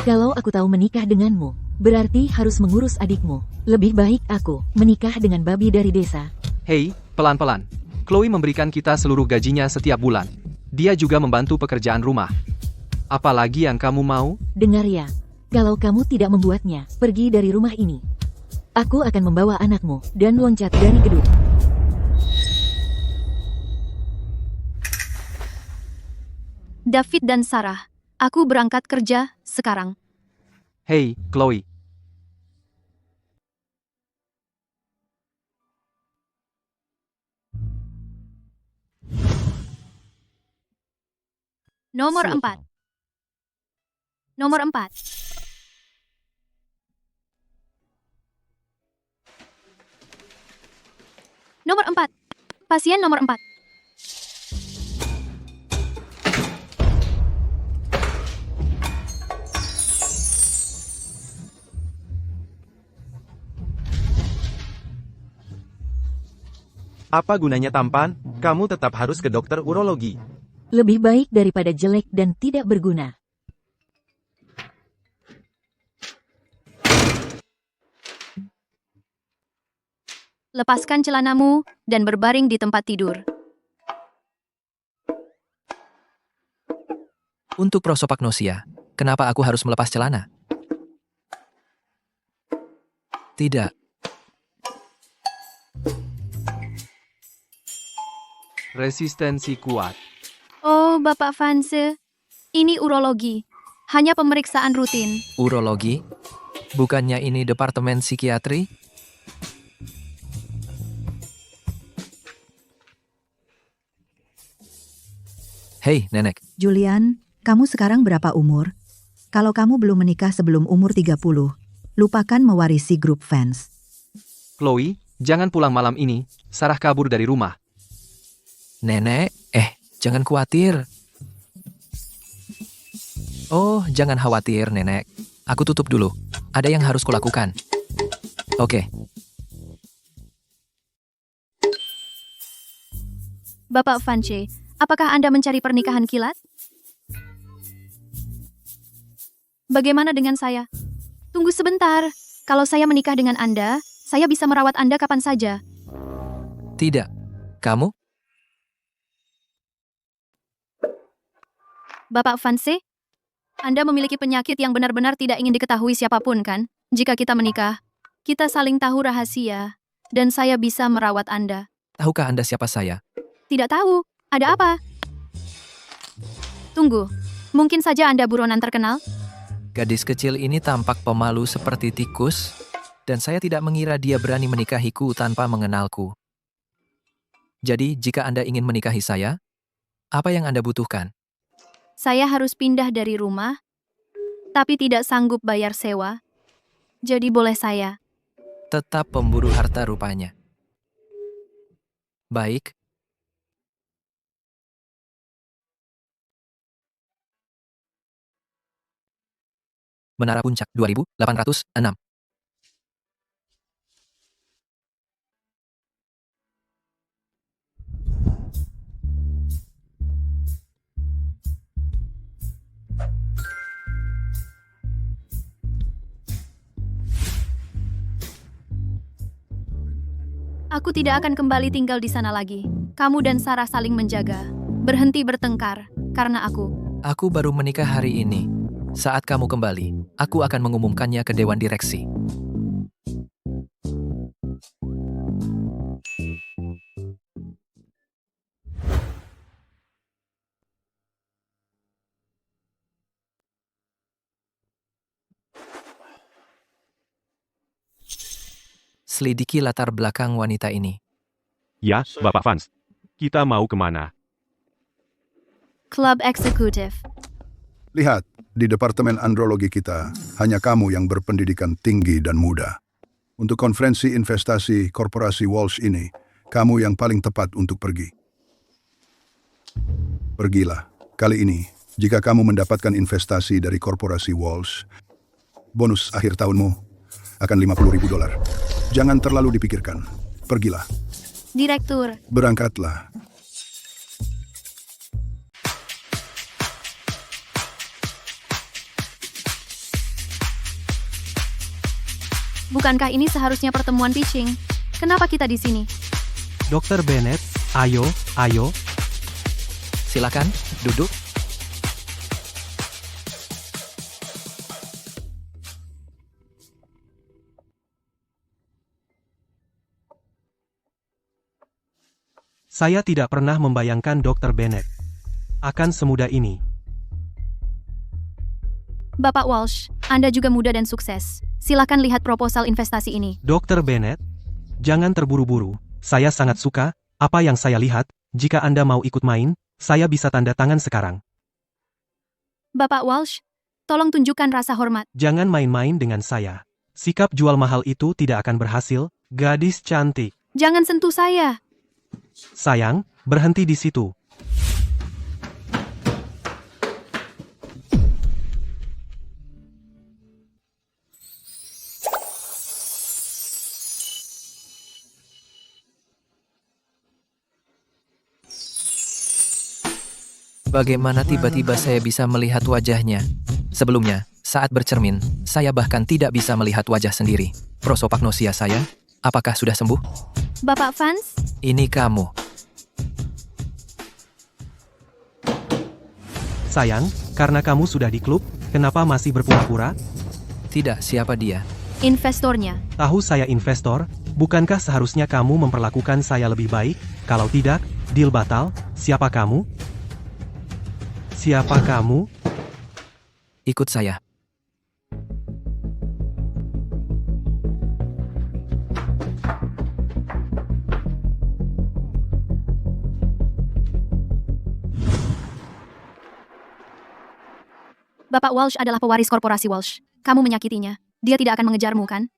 Kalau aku tahu menikah denganmu, berarti harus mengurus adikmu. Lebih baik aku menikah dengan babi dari desa. Hei, pelan-pelan. Chloe memberikan kita seluruh gajinya setiap bulan. Dia juga membantu pekerjaan rumah. Apalagi yang kamu mau? Dengar ya, kalau kamu tidak membuatnya pergi dari rumah ini, aku akan membawa anakmu dan loncat dari gedung. David dan Sarah, aku berangkat kerja sekarang. Hei, Chloe. Nomor 4. Nomor 4. Nomor 4. Pasien nomor 4. Apa gunanya tampan? Kamu tetap harus ke dokter urologi. Lebih baik daripada jelek dan tidak berguna. Lepaskan celanamu dan berbaring di tempat tidur. Untuk prosopagnosia, kenapa aku harus melepas celana? Tidak. Resistensi kuat. Oh, Bapak Vanse, ini urologi. Hanya pemeriksaan rutin. Urologi? Bukannya ini departemen psikiatri? Hei, Nenek. Julian, kamu sekarang berapa umur? Kalau kamu belum menikah sebelum umur 30, lupakan mewarisi grup fans. Chloe, jangan pulang malam ini. Sarah kabur dari rumah. Nenek, jangan khawatir. Oh, jangan khawatir, Nenek. Aku tutup dulu. Ada yang harus kulakukan. Oke. Bapak Vanse, apakah Anda mencari pernikahan kilat? Bagaimana dengan saya? Tunggu sebentar. Kalau saya menikah dengan Anda, saya bisa merawat Anda kapan saja. Tidak. Kamu? Bapak Vanse, Anda memiliki penyakit yang benar-benar tidak ingin diketahui siapapun, kan? Jika kita menikah, kita saling tahu rahasia, dan saya bisa merawat Anda. Tahukah Anda siapa saya? Tidak tahu. Ada apa? Tunggu. Mungkin saja Anda buronan terkenal? Gadis kecil ini tampak pemalu seperti tikus, dan saya tidak mengira dia berani menikahiku tanpa mengenalku. Jadi, jika Anda ingin menikahi saya, apa yang Anda butuhkan? Saya harus pindah dari rumah, tapi tidak sanggup bayar sewa. Jadi boleh saya? Tetap pemburu harta rupanya. Baik. Menara Puncak 2806. Aku tidak akan kembali tinggal di sana lagi. Kamu dan Sarah saling menjaga. Berhenti bertengkar, karena aku. Aku baru menikah hari ini. Saat kamu kembali, aku akan mengumumkannya ke Dewan Direksi. Selidiki latar belakang wanita ini. Ya, Bapak Vance. Kita mau kemana? Club Eksekutif. Lihat, di departemen andrologi kita, hanya kamu yang berpendidikan tinggi dan muda. Untuk konferensi investasi korporasi Walsh ini, kamu yang paling tepat untuk pergi. Pergilah. Kali ini, jika kamu mendapatkan investasi dari korporasi Walsh, bonus akhir tahunmu akan $50.000. Jangan terlalu dipikirkan. Pergilah. Direktur. Berangkatlah. Bukankah ini seharusnya pertemuan pitching? Kenapa kita di sini? Dr. Bennett, ayo. Silakan, duduk. Saya tidak pernah membayangkan Dr. Bennett akan semudah ini. Bapak Walsh, Anda juga muda dan sukses. Silakan lihat proposal investasi ini. Dr. Bennett, jangan terburu-buru. Saya sangat suka apa yang saya lihat. Jika Anda mau ikut main, saya bisa tanda tangan sekarang. Bapak Walsh, tolong tunjukkan rasa hormat. Jangan main-main dengan saya. Sikap jual mahal itu tidak akan berhasil, gadis cantik. Jangan sentuh saya. Sayang, berhenti di situ. Bagaimana tiba-tiba saya bisa melihat wajahnya? Sebelumnya, saat bercermin, saya bahkan tidak bisa melihat wajah sendiri. Prosopagnosia saya, apakah sudah sembuh? Bapak Vance, Ini kamu. Sayang, karena kamu sudah di klub, kenapa masih berpura-pura? Tidak, siapa dia? investornya. Tahu saya investor, bukankah seharusnya kamu memperlakukan saya lebih baik? Kalau tidak, deal batal. Siapa kamu? Siapa kamu? Ikut saya. Bapak Walsh adalah pewaris korporasi Walsh. Kamu menyakitinya. Dia tidak akan mengejarmu, kan?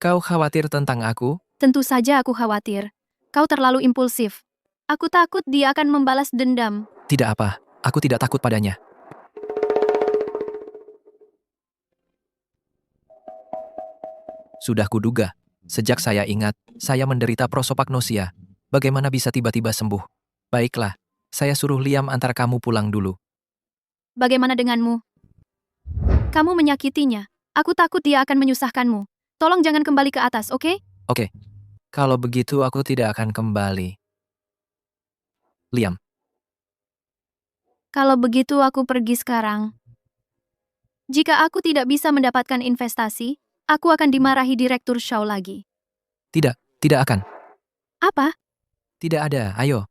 Kau khawatir tentang aku? Tentu saja aku khawatir. Kau terlalu impulsif. Aku takut dia akan membalas dendam. Tidak apa, aku tidak takut padanya. Sudah kuduga. Sejak saya ingat, saya menderita prosopagnosia. Bagaimana bisa tiba-tiba sembuh? Baiklah, saya suruh Liam antar kamu pulang dulu. Bagaimana denganmu? Kamu menyakitinya. Aku takut dia akan menyusahkanmu. Tolong jangan kembali ke atas, oke? Oke, kalau begitu aku tidak akan kembali. Liam, Kalau begitu aku pergi sekarang. Jika aku tidak bisa mendapatkan investasi, aku akan dimarahi Direktur Shaw lagi. tidak akan. Apa? Tidak ada, ayo.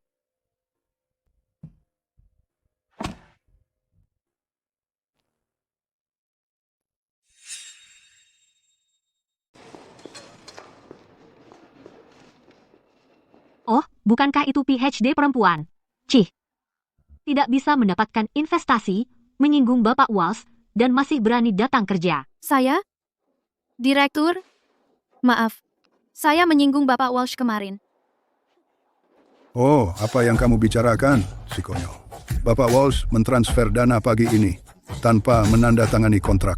Oh, bukankah itu PhD perempuan? Cih. Tidak bisa mendapatkan investasi, menyinggung Bapak Walsh, dan masih berani datang kerja. Saya? Direktur? Maaf, saya menyinggung Bapak Walsh kemarin. Oh, apa yang kamu bicarakan, si konyol? Bapak Walsh mentransfer dana pagi ini tanpa menandatangani kontrak.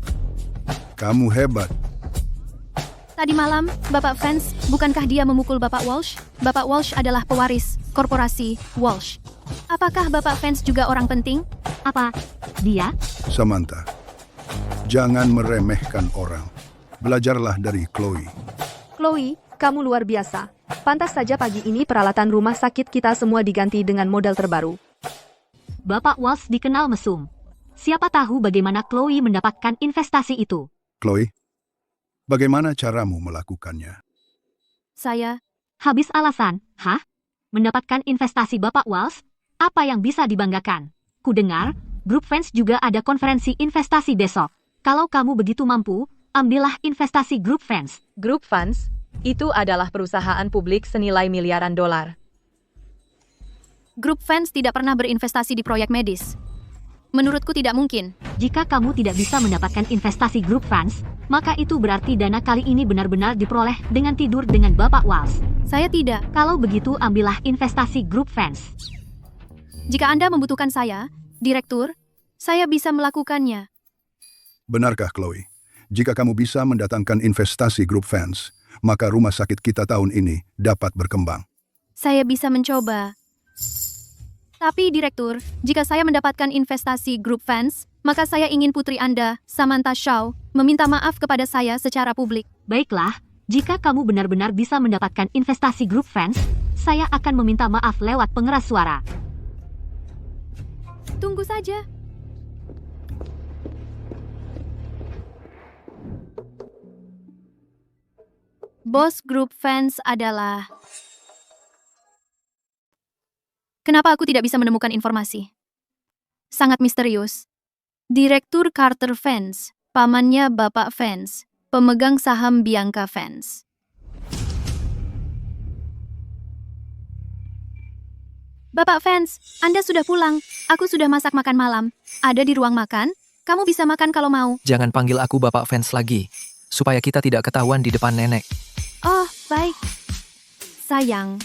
Kamu hebat. Tadi malam, Bapak Vance, bukankah dia memukul Bapak Walsh? Bapak Walsh adalah pewaris korporasi Walsh. Apakah Bapak Vance juga orang penting? Apa? Dia? Samantha, jangan meremehkan orang. Belajarlah dari Chloe. Chloe, kamu luar biasa. Pantas saja pagi ini peralatan rumah sakit kita semua diganti dengan model terbaru. Bapak Walsh dikenal mesum. Siapa tahu bagaimana Chloe mendapatkan investasi itu? Chloe, bagaimana caramu melakukannya? Saya, Habis alasan, hah? Mendapatkan investasi Bapak Walsh? Apa yang bisa dibanggakan? Kudengar, grup fans juga ada konferensi investasi besok. Kalau kamu begitu mampu, ambillah investasi grup fans. Group Funds, itu adalah perusahaan publik senilai miliaran dolar. grup Vance tidak pernah berinvestasi di proyek medis. Menurutku tidak mungkin. Jika kamu tidak bisa mendapatkan investasi grup fans, maka itu berarti dana kali ini benar-benar diperoleh dengan tidur dengan Bapak Walsh. Saya tidak. Kalau begitu, ambillah investasi grup fans. Jika Anda membutuhkan saya, Direktur, saya bisa melakukannya. Benarkah, Chloe? Jika kamu bisa mendatangkan investasi grup fans, maka rumah sakit kita tahun ini dapat berkembang. Saya bisa mencoba. Tapi, Direktur, jika saya mendapatkan investasi grup Vance, maka saya ingin putri Anda, Samantha Shaw, meminta maaf kepada saya secara publik. Baiklah, jika kamu benar-benar bisa mendapatkan investasi grup fans, saya akan meminta maaf lewat pengeras suara. Tunggu saja. Bos grup fans adalah... Kenapa aku tidak bisa menemukan informasi? Sangat misterius. Direktur Carter Fans, pamannya Bapak Fans, pemegang saham Bianca Fans. Bapak Fans, Anda sudah pulang. Aku sudah masak makan malam. Ada di ruang makan. Kamu bisa makan kalau mau. Jangan panggil aku Bapak Fans lagi, supaya kita tidak ketahuan di depan nenek. Oh, baik. Sayang.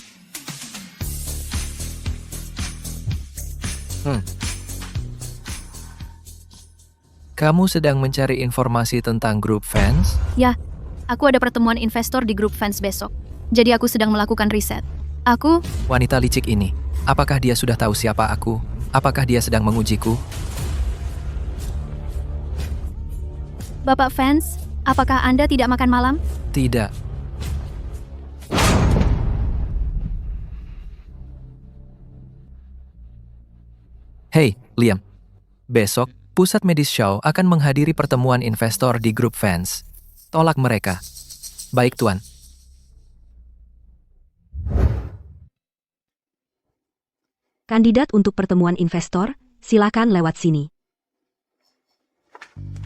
Kamu sedang mencari informasi tentang grup fans? Ya, aku ada pertemuan investor di grup fans besok. Jadi aku sedang melakukan riset. Aku... Wanita licik ini, apakah dia sudah tahu siapa aku? Apakah dia sedang mengujiku? Bapak Fans, apakah Anda tidak makan malam? Tidak. Hey, Liam. Besok, Pusat Medis Shaw akan menghadiri pertemuan investor di grup fans. Tolak mereka. Baik, Tuan. Kandidat untuk pertemuan investor, silakan lewat sini.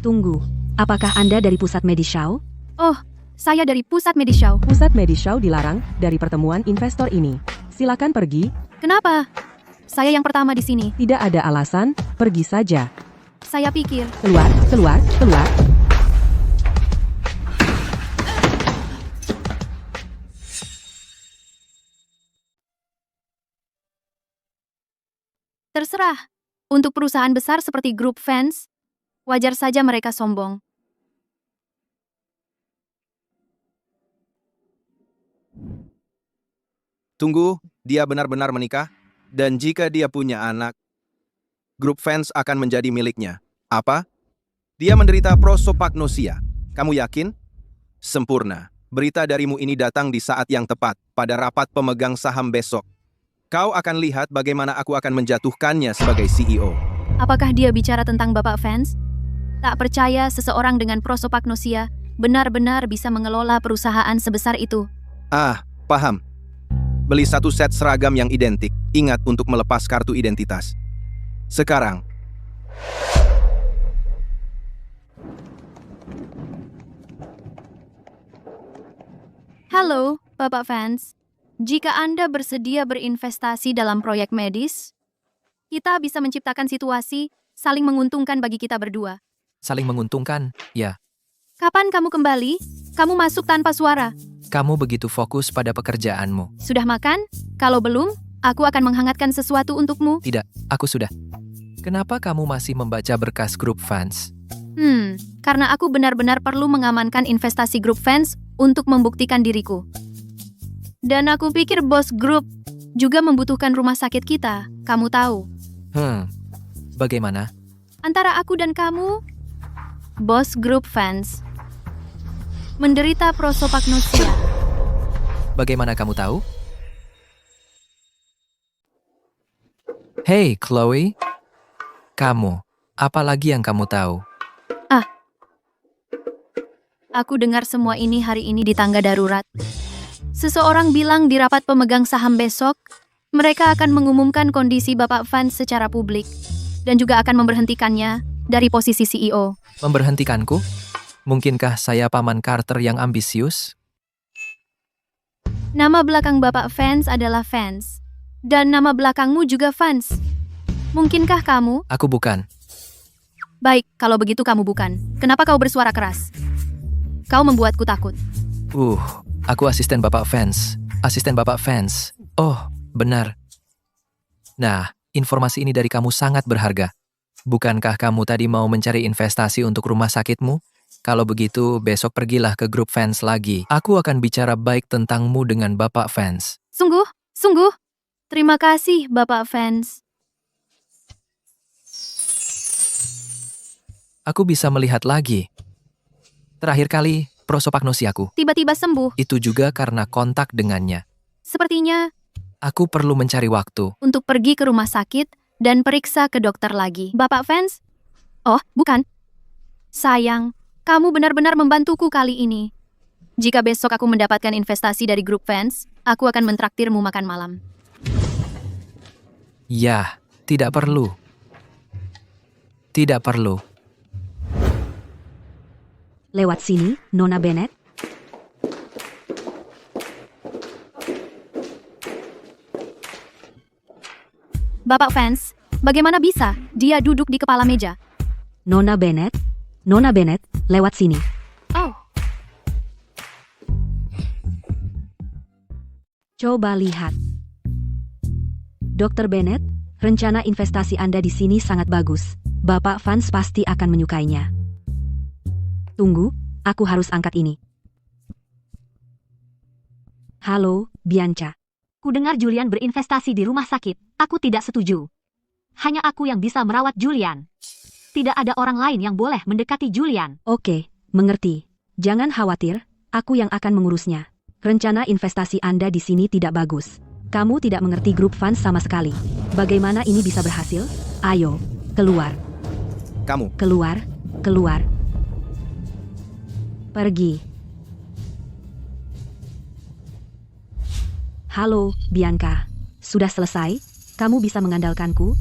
Tunggu, apakah Anda dari Pusat Medis Shaw? Oh, saya dari Pusat Medis Shaw. Pusat Medis Shaw dilarang dari pertemuan investor ini. Silakan pergi. Kenapa? Saya yang pertama di sini. Tidak ada alasan, pergi saja. Saya pikir... Keluar, keluar, keluar. Terserah. Untuk perusahaan besar seperti grup fans, wajar saja mereka sombong. Tunggu, dia benar-benar menikah? Dan jika dia punya anak, grup fans akan menjadi miliknya. Apa? Dia menderita prosopagnosia. Kamu yakin? Sempurna. Berita darimu ini datang di saat yang tepat, pada rapat pemegang saham besok. Kau akan lihat bagaimana aku akan menjatuhkannya sebagai CEO. Apakah dia bicara tentang Bapak Fans? Tak percaya seseorang dengan prosopagnosia benar-benar bisa mengelola perusahaan sebesar itu. Ah, paham. Beli satu set seragam yang identik. Ingat untuk melepas kartu identitas. Sekarang. Halo, Bapak Fans. Jika Anda bersedia berinvestasi dalam proyek medis, kita bisa menciptakan situasi saling menguntungkan bagi kita berdua. Saling menguntungkan, ya. Kapan kamu kembali? Kamu masuk tanpa suara. Kamu begitu fokus pada pekerjaanmu. Sudah makan? Kalau belum, aku akan menghangatkan sesuatu untukmu. Tidak, aku sudah. Kenapa kamu masih membaca berkas grup fans? Karena aku benar-benar perlu mengamankan investasi grup fans untuk membuktikan diriku. Dan aku pikir bos grup juga membutuhkan rumah sakit kita, kamu tahu. Bagaimana? Antara aku dan kamu, bos grup fans menderita prosopagnosia. Bagaimana kamu tahu? Hey, Chloe. Kamu, apa lagi yang kamu tahu? Aku dengar semua ini hari ini di tangga darurat. Seseorang bilang di rapat pemegang saham besok, mereka akan mengumumkan kondisi Bapak Fans secara publik dan juga akan memberhentikannya dari posisi CEO. Memberhentikanku? Mungkinkah saya paman Carter yang ambisius? Nama belakang Bapak Fans adalah Fans, dan nama belakangmu juga Fans. Mungkinkah kamu? Aku bukan. Baik, kalau begitu kamu bukan. Kenapa kau bersuara keras? Kau membuatku takut. Aku asisten Bapak Fans. Asisten Bapak Fans. Oh, benar. Nah, informasi ini dari kamu sangat berharga. Bukankah kamu tadi mau mencari investasi untuk rumah sakitmu? Kalau begitu, besok pergilah ke grup fans lagi. Aku akan bicara baik tentangmu dengan Bapak Fans. Sungguh? Sungguh? Terima kasih, Bapak Fans. Aku bisa melihat lagi. Terakhir kali, prosopagnosiaku. Tiba-tiba sembuh. Itu juga karena kontak dengannya. Sepertinya Aku perlu mencari waktu. untuk pergi ke rumah sakit dan periksa ke dokter lagi. Bapak Vance? Oh, bukan. Sayang, kamu benar-benar membantuku kali ini. Jika besok aku mendapatkan investasi dari grup Vance, aku akan mentraktirmu makan malam. Ya, tidak perlu. Tidak perlu. Lewat sini, Nona Bennett. Bapak Vance, bagaimana bisa dia duduk di kepala meja? Nona Bennett. Nona Bennett, lewat sini. Oh, Coba lihat. Dr. Bennett, rencana investasi Anda di sini sangat bagus. Bapak Vance pasti akan menyukainya. Tunggu, aku harus angkat ini. Halo, Bianca. Ku dengar Julian berinvestasi di rumah sakit. Aku tidak setuju. Hanya aku yang bisa merawat Julian. Tidak ada orang lain yang boleh mendekati Julian. Oke, mengerti. Jangan khawatir, aku yang akan mengurusnya. Rencana investasi Anda di sini tidak bagus. Kamu tidak mengerti grup fund sama sekali. Bagaimana ini bisa berhasil? Ayo, keluar. Kamu, Keluar, keluar. Pergi. Halo, Bianca. Sudah selesai? Kamu bisa mengandalkanku?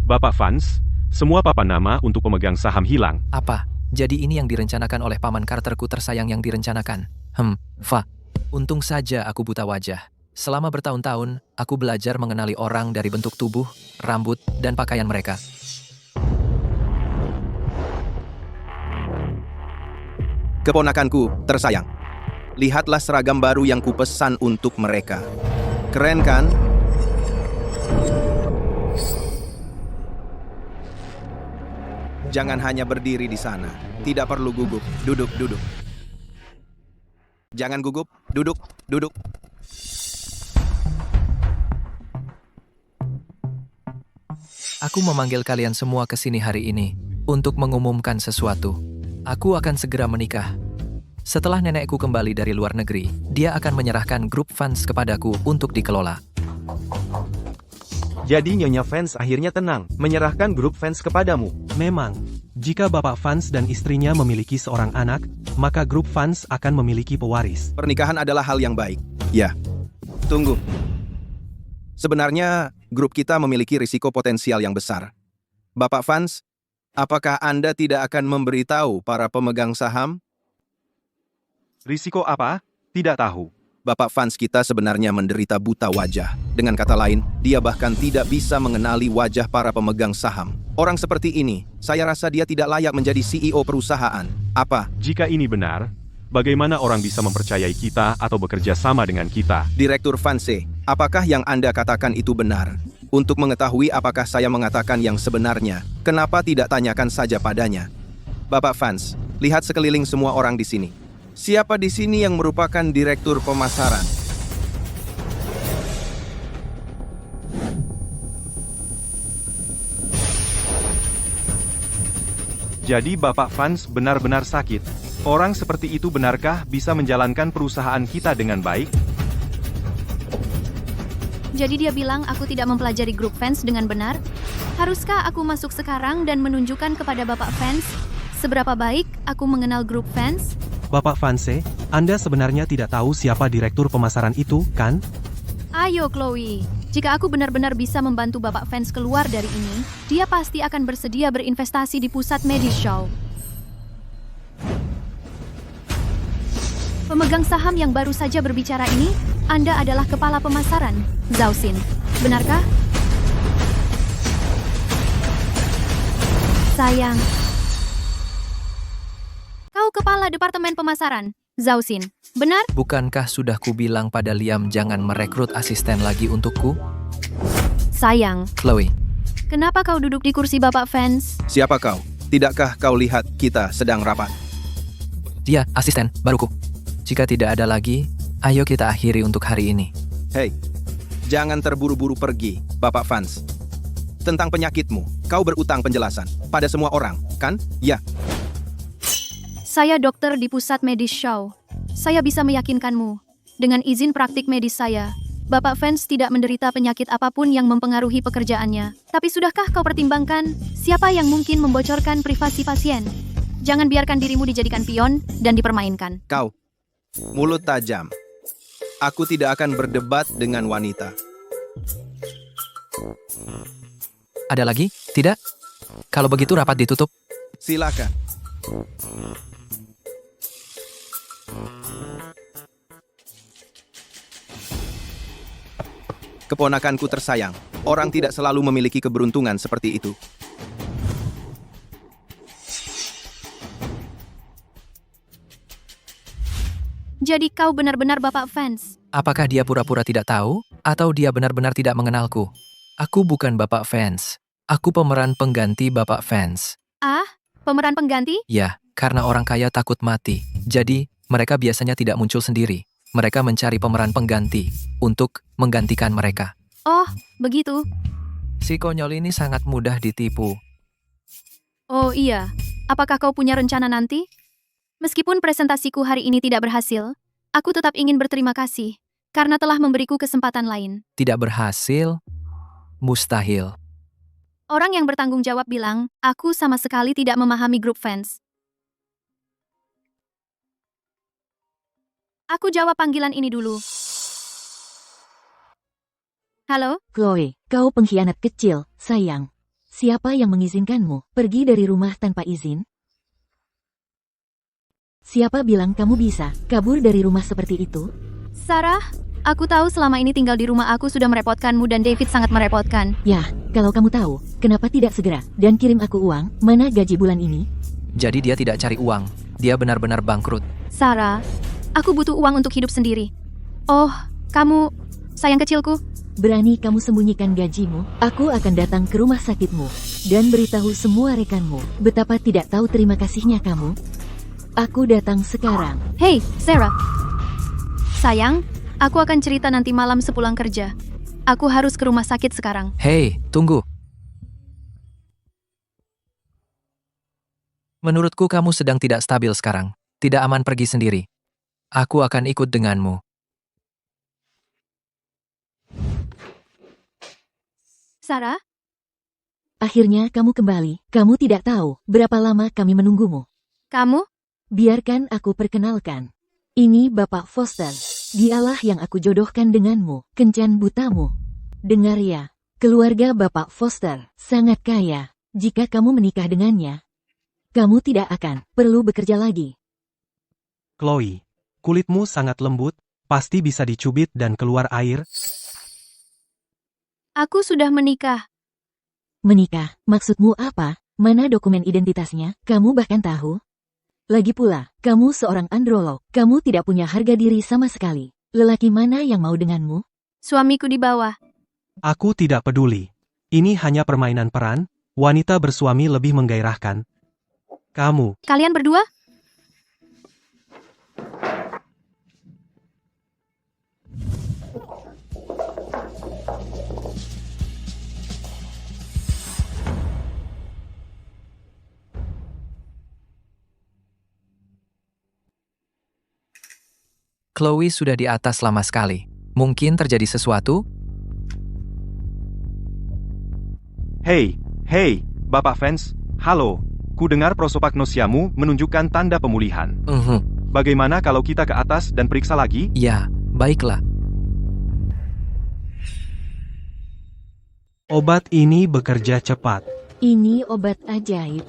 Bapak Vance, semua papan nama untuk pemegang saham hilang. Apa? Jadi ini yang direncanakan oleh paman Carterku tersayang yang direncanakan. Untung saja aku buta wajah. Selama bertahun-tahun, aku belajar mengenali orang dari bentuk tubuh, rambut, dan pakaian mereka. keponakanku tersayang. Lihatlah seragam baru yang kupesan untuk mereka. Keren kan? Jangan hanya berdiri di sana. Tidak perlu gugup. Duduk, duduk. Jangan gugup. Duduk, duduk. Aku memanggil kalian semua ke sini hari ini untuk mengumumkan sesuatu. Aku akan segera menikah. Setelah nenekku kembali dari luar negeri, dia akan menyerahkan grup fans kepadaku untuk dikelola. Jadi Nyonya Fans akhirnya tenang, menyerahkan grup fans kepadamu. Memang, jika Bapak Fans dan istrinya memiliki seorang anak, maka grup fans akan memiliki pewaris. Pernikahan adalah hal yang baik. Ya. Tunggu. Sebenarnya, grup kita memiliki risiko potensial yang besar. Bapak Fans, apakah Anda tidak akan memberitahu para pemegang saham? Risiko apa? Tidak tahu. Bapak Fans kita sebenarnya menderita buta wajah. Dengan kata lain, dia bahkan tidak bisa mengenali wajah para pemegang saham. Orang seperti ini, saya rasa dia tidak layak menjadi CEO perusahaan. Apa? Jika ini benar, bagaimana orang bisa mempercayai kita atau bekerja sama dengan kita? Direktur Fanse, apakah yang Anda katakan itu benar? Untuk mengetahui apakah saya mengatakan yang sebenarnya, kenapa tidak tanyakan saja padanya? Bapak Fans, lihat sekeliling semua orang di sini. Siapa di sini yang merupakan direktur pemasaran? Jadi Bapak Fans benar-benar sakit. Orang seperti itu benarkah bisa menjalankan perusahaan kita dengan baik? Jadi dia bilang aku tidak mempelajari grup fans dengan benar? Haruskah aku masuk sekarang dan menunjukkan kepada Bapak Fans seberapa baik aku mengenal grup fans? Bapak Fanse, Anda sebenarnya tidak tahu siapa direktur pemasaran itu, kan? Ayo Chloe, jika aku benar-benar bisa membantu Bapak Fans keluar dari ini, dia pasti akan bersedia berinvestasi di pusat medis show. Pemegang saham yang baru saja berbicara ini, Anda adalah kepala pemasaran, Zhao Xin. Benarkah? Sayang. Kau kepala departemen pemasaran, Zhao Xin. Benar? Bukankah sudah kubilang pada Liam jangan merekrut asisten lagi untukku? Sayang. Chloe, Kenapa kau duduk di kursi Bapak Fans? Siapa kau? Tidakkah kau lihat kita sedang rapat? dia asisten baruku. Jika tidak ada lagi, ayo kita akhiri untuk hari ini. Hei, jangan terburu-buru pergi, Bapak Fans. tentang penyakitmu. Kau berutang penjelasan pada semua orang, kan? Ya. Saya dokter di pusat medis Shaw. Saya bisa meyakinkanmu. Dengan izin praktik medis saya, Bapak Vance tidak menderita penyakit apapun yang mempengaruhi pekerjaannya. Tapi sudahkah kau pertimbangkan siapa yang mungkin membocorkan privasi pasien? Jangan biarkan dirimu dijadikan pion dan dipermainkan. Kau, mulut tajam. Aku tidak akan berdebat dengan wanita. Ada lagi? Tidak? Kalau begitu rapat ditutup. Silakan. Keponakanku tersayang, orang tidak selalu memiliki keberuntungan seperti itu. Jadi kau benar-benar Bapak Vance. Apakah dia pura-pura tidak tahu, atau dia benar-benar tidak mengenalku? Aku bukan Bapak Vance. Aku pemeran pengganti Bapak Vance. Ah, pemeran pengganti? Ya, karena orang kaya takut mati. Jadi, mereka biasanya tidak muncul sendiri. Mereka mencari pemeran pengganti untuk menggantikan mereka. Oh, begitu. Si konyol ini sangat mudah ditipu. Oh iya, apakah kau punya rencana nanti? Meskipun presentasiku hari ini tidak berhasil, aku tetap ingin berterima kasih karena telah memberiku kesempatan lain. Tidak berhasil? Mustahil. Orang yang bertanggung jawab bilang, aku sama sekali tidak memahami grup fans. Aku jawab panggilan ini dulu. Halo? Chloe, kau pengkhianat kecil, sayang. Siapa yang mengizinkanmu pergi dari rumah tanpa izin? Siapa bilang kamu bisa kabur dari rumah seperti itu? Sarah, aku tahu selama ini tinggal di rumah aku sudah merepotkanmu dan David sangat merepotkan. Ya, kalau kamu tahu, kenapa tidak segera dan kirim aku uang? Mana gaji bulan ini? Jadi dia tidak cari uang. Dia benar-benar bangkrut. Sarah, aku butuh uang untuk hidup sendiri. Oh, kamu, sayang kecilku. Berani kamu sembunyikan gajimu? Aku akan datang ke rumah sakitmu dan beritahu semua rekanmu betapa tidak tahu terima kasihnya kamu. Aku datang sekarang. Hey, Sarah. Sayang, aku akan cerita nanti malam sepulang kerja. Aku harus ke rumah sakit sekarang. Hei, tunggu. Menurutku kamu sedang tidak stabil sekarang. Tidak aman pergi sendiri. Aku akan ikut denganmu. Sarah? Akhirnya kamu kembali. Kamu tidak tahu berapa lama kami menunggumu. Kamu? Biarkan aku perkenalkan. Ini Bapak Foster. Dialah yang aku jodohkan denganmu, kencan butamu. Dengar ya, keluarga Bapak Foster sangat kaya. Jika kamu menikah dengannya, kamu tidak akan perlu bekerja lagi. Chloe, kulitmu sangat lembut, pasti bisa dicubit dan keluar air. Aku sudah menikah. Menikah, maksudmu apa? Mana dokumen identitasnya? Kamu bahkan tahu? Lagi pula, kamu seorang androlog. Kamu tidak punya harga diri sama sekali. Lelaki mana yang mau denganmu? Suamiku di bawah. Aku tidak peduli. Ini hanya permainan peran, wanita bersuami lebih menggairahkan. Kamu, Kalian berdua? Chloe sudah di atas lama sekali. Mungkin terjadi sesuatu? Hei, Bapak Vance, halo. Ku dengar prosopagnosiamu menunjukkan tanda pemulihan. Bagaimana kalau kita ke atas dan periksa lagi? Ya, baiklah. Obat ini bekerja cepat. Ini obat ajaib.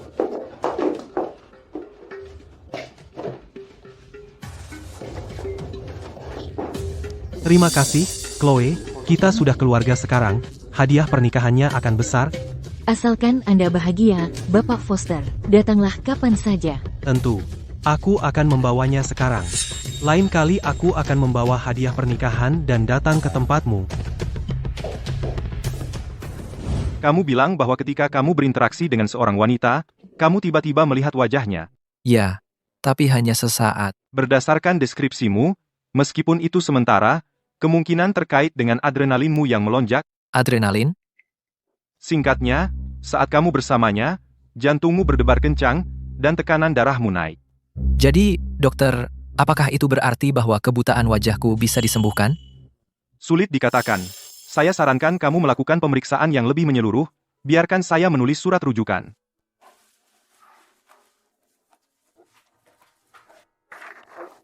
Terima kasih, Chloe. Kita sudah keluarga sekarang. Hadiah pernikahannya akan besar. Asalkan Anda bahagia, Bapak Foster. Datanglah kapan saja. Tentu. Aku akan membawanya sekarang. Lain kali aku akan membawa hadiah pernikahan dan datang ke tempatmu. Kamu bilang bahwa ketika kamu berinteraksi dengan seorang wanita, kamu tiba-tiba melihat wajahnya. Ya, tapi hanya sesaat. Berdasarkan deskripsimu, meskipun itu sementara, kemungkinan terkait dengan adrenalinmu yang melonjak. Adrenalin? Singkatnya, saat kamu bersamanya, jantungmu berdebar kencang, dan tekanan darahmu naik. Jadi, dokter, apakah itu berarti bahwa kebutaan wajahku bisa disembuhkan? Sulit dikatakan. Saya sarankan kamu melakukan pemeriksaan yang lebih menyeluruh, biarkan saya menulis surat rujukan.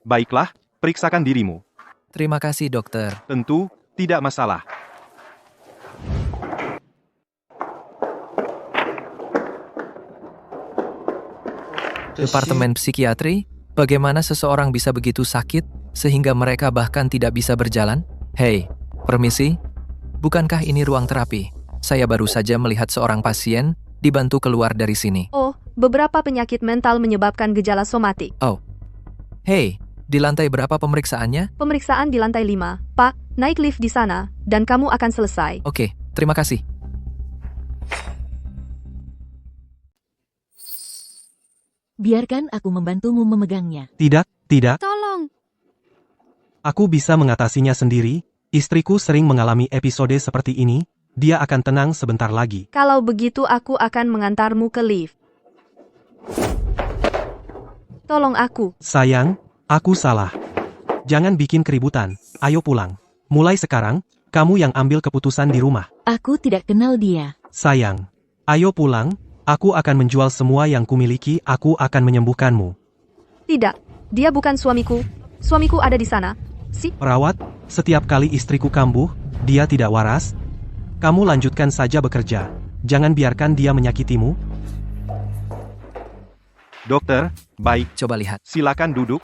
Baiklah, periksakan dirimu. Terima kasih, dokter. Tentu, tidak masalah. Departemen Psikiatri, bagaimana seseorang bisa begitu sakit, sehingga mereka bahkan tidak bisa berjalan? Hei, permisi. Bukankah ini ruang terapi? Saya baru saja melihat seorang pasien dibantu keluar dari sini. Oh, beberapa penyakit mental menyebabkan gejala somatik. Oh. Hei, di lantai berapa pemeriksaannya? Pemeriksaan di lantai 5. Pak, naik lift di sana, dan kamu akan selesai. Oke, terima kasih. Biarkan aku membantumu memegangnya. Tidak, tidak. Tolong. Aku bisa mengatasinya sendiri. Istriku sering mengalami episode seperti ini. Dia akan tenang sebentar lagi. Kalau begitu aku akan mengantarmu ke lift. Tolong aku. Sayang, aku salah. Jangan bikin keributan. Ayo pulang. Mulai sekarang, kamu yang ambil keputusan di rumah. Aku tidak kenal dia. Sayang, ayo pulang. Aku akan menjual semua yang kumiliki. Aku akan menyembuhkanmu. Tidak, dia bukan suamiku. Suamiku ada di sana. Perawat, setiap kali istriku kambuh, dia tidak waras. Kamu lanjutkan saja bekerja. Jangan biarkan dia menyakitimu. Dokter, baik. Coba lihat. Silakan duduk.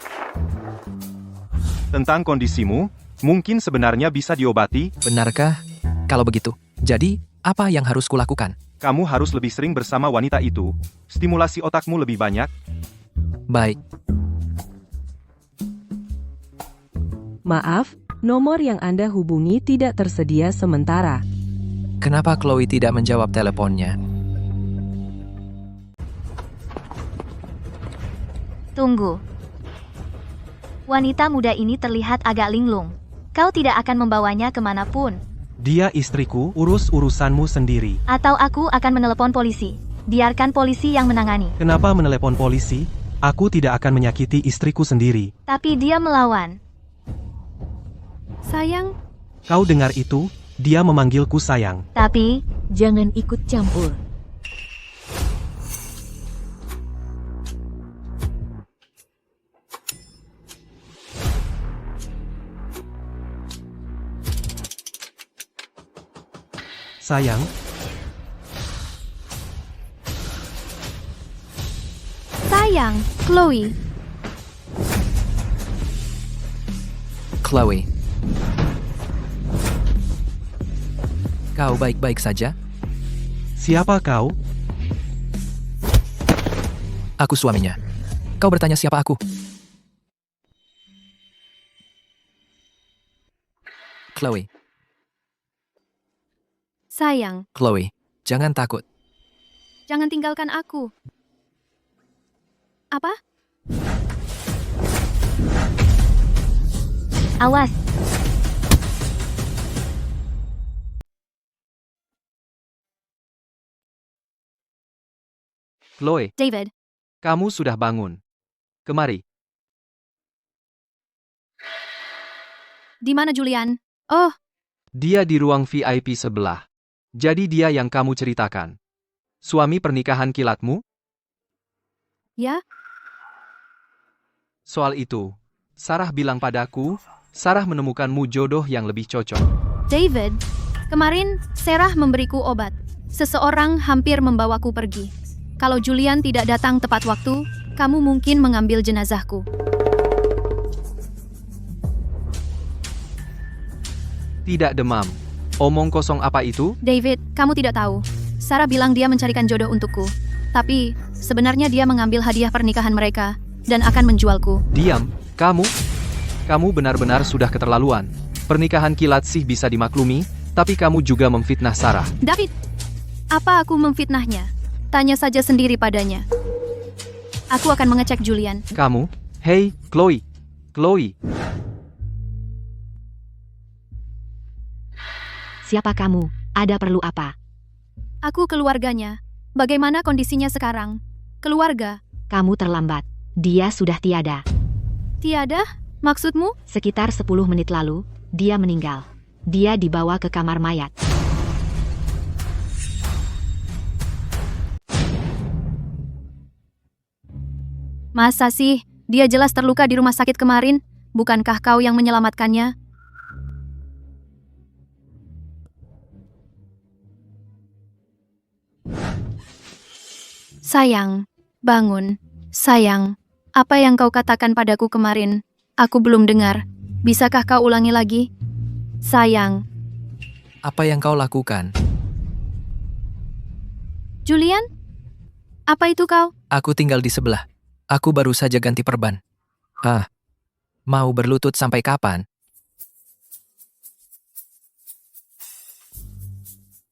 Tentang kondisimu, mungkin sebenarnya bisa diobati. Benarkah? Kalau begitu, jadi apa yang harus kulakukan? Kamu harus lebih sering bersama wanita itu. Stimulasi otakmu lebih banyak. Baik. Maaf, nomor yang Anda hubungi tidak tersedia sementara. Kenapa Chloe tidak menjawab teleponnya? Tunggu. Wanita muda ini terlihat agak linglung. Kau tidak akan membawanya kemanapun. Dia istriku, urus urusanmu sendiri. Atau aku akan menelepon polisi. Biarkan polisi yang menangani. Kenapa menelepon polisi? Aku tidak akan menyakiti istriku sendiri. Tapi dia melawan. Sayang, Kau dengar itu? Dia memanggilku sayang. Tapi, Jangan ikut campur. Sayang, sayang, Chloe. Chloe. Kau baik-baik saja? siapa kau? Aku suaminya. Kau bertanya siapa aku? Chloe. Sayang, Chloe, jangan takut. jangan tinggalkan aku. Apa? awas. Chloe, David, kamu sudah bangun. Kemari. di mana Julian? Oh, Dia di ruang VIP sebelah. Jadi dia yang kamu ceritakan. Suami pernikahan kilatmu? ya? Soal itu, Sarah bilang padaku, Sarah menemukanmu jodoh yang lebih cocok. David, kemarin Sarah memberiku obat. Seseorang hampir membawaku pergi. Kalau Julian tidak datang tepat waktu, kamu mungkin mengambil jenazahku. Tidak demam. Omong kosong apa itu? David, kamu tidak tahu. Sarah bilang dia mencarikan jodoh untukku. Tapi, sebenarnya dia mengambil hadiah pernikahan mereka dan akan menjualku. Diam, kamu? Kamu benar-benar sudah keterlaluan. Pernikahan kilat sih bisa dimaklumi, tapi kamu juga memfitnah Sarah. David, apa aku memfitnahnya? Tanya saja sendiri padanya. Aku akan mengecek Julian. Kamu? Hei, Chloe. Chloe. Siapa kamu? Ada perlu apa? Aku keluarganya. Bagaimana kondisinya sekarang? Keluarga. Kamu terlambat. Dia sudah tiada. Tiada? Maksudmu? Sekitar 10 menit lalu, dia meninggal. Dia dibawa ke kamar mayat. Masa sih? Dia jelas terluka di rumah sakit kemarin. Bukankah kau yang menyelamatkannya? Sayang, bangun. Sayang, apa yang kau katakan padaku kemarin? Aku belum dengar. Bisakah kau ulangi lagi? Sayang. Apa yang kau lakukan? Julian? Apa itu kau? Aku tinggal di sebelah. Aku baru saja ganti perban. Mau berlutut sampai kapan?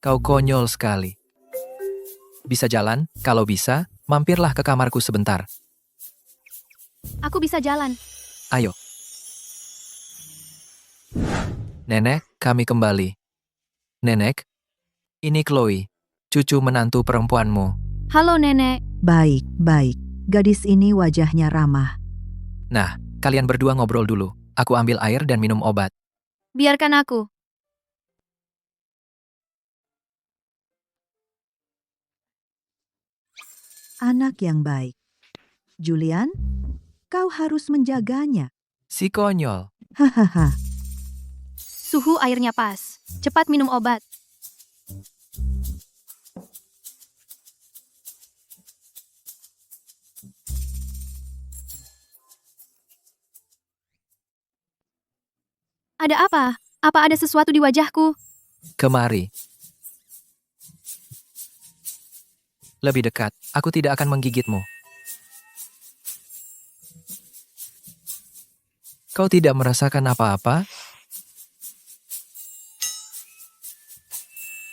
Kau konyol sekali. Bisa jalan? Kalau bisa, mampirlah ke kamarku sebentar. Aku bisa jalan. Ayo. Nenek, kami kembali. Nenek, ini Chloe, cucu menantu perempuanmu. Halo nenek. Baik, baik. Gadis ini wajahnya ramah. Nah, kalian berdua ngobrol dulu. Aku ambil air dan minum obat. Biarkan aku. Anak yang baik. Julian, kau harus menjaganya. Si konyol. Hahaha. Suhu airnya pas. Cepat minum obat. Ada apa? Apa ada sesuatu di wajahku? Kemari. Lebih dekat, aku tidak akan menggigitmu. Kau tidak merasakan apa-apa?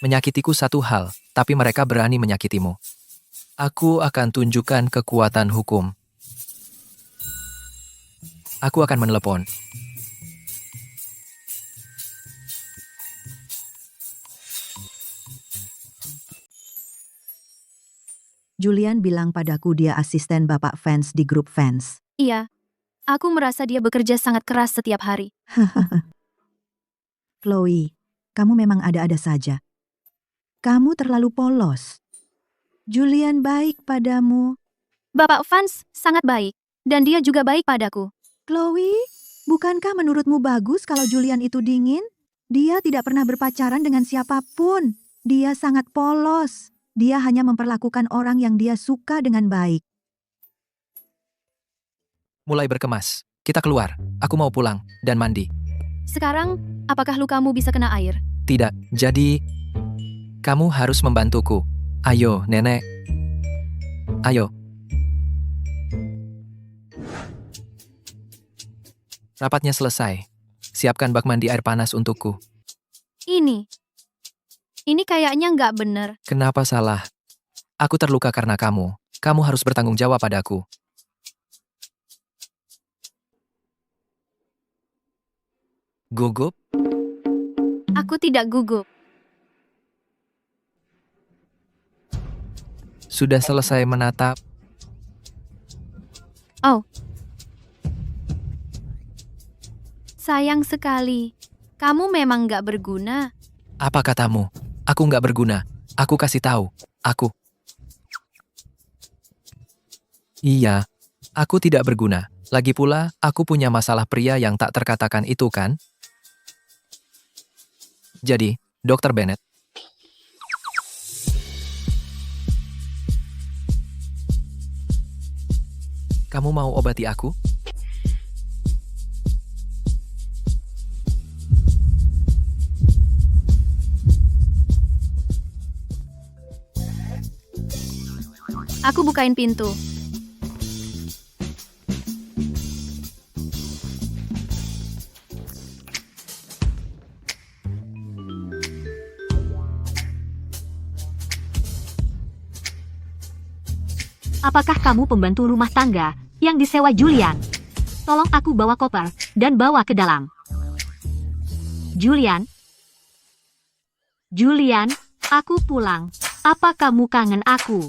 Menyakitiku satu hal, tapi mereka berani menyakitimu. Aku akan tunjukkan kekuatan hukum. Aku akan menelepon. Julian bilang padaku dia asisten Bapak Fans di grup fans. Iya. Aku merasa dia bekerja sangat keras setiap hari. Chloe, kamu memang ada-ada saja. Kamu terlalu polos. Julian baik padamu. Bapak Fans sangat baik. Dan dia juga baik padaku. Chloe, bukankah menurutmu bagus kalau Julian itu dingin? Dia tidak pernah berpacaran dengan siapapun. Dia sangat polos. Dia hanya memperlakukan orang yang dia suka dengan baik. Mulai berkemas. Kita keluar. Aku mau pulang dan mandi. Sekarang, apakah lukamu bisa kena air? Tidak, jadi kamu harus membantuku. Ayo, nenek. Ayo. Rapatnya selesai. Siapkan bak mandi air panas untukku. Ini kayaknya nggak bener. Kenapa salah? Aku terluka karena kamu. Kamu harus bertanggung jawab padaku. Gugup? Aku tidak gugup. Sudah selesai menatap? Oh. Sayang sekali. Kamu memang nggak berguna. Apa katamu? Aku nggak berguna. Aku kasih tahu. Aku. Iya, aku tidak berguna. Lagi pula, aku punya masalah pria yang tak terkatakan itu kan? Jadi, Dr. Bennett. Kamu mau obati aku? Aku bukain pintu. Apakah kamu pembantu rumah tangga yang disewa Julian? Tolong aku bawa koper dan bawa ke dalam. Julian? Julian, aku pulang. apa kamu kangen aku?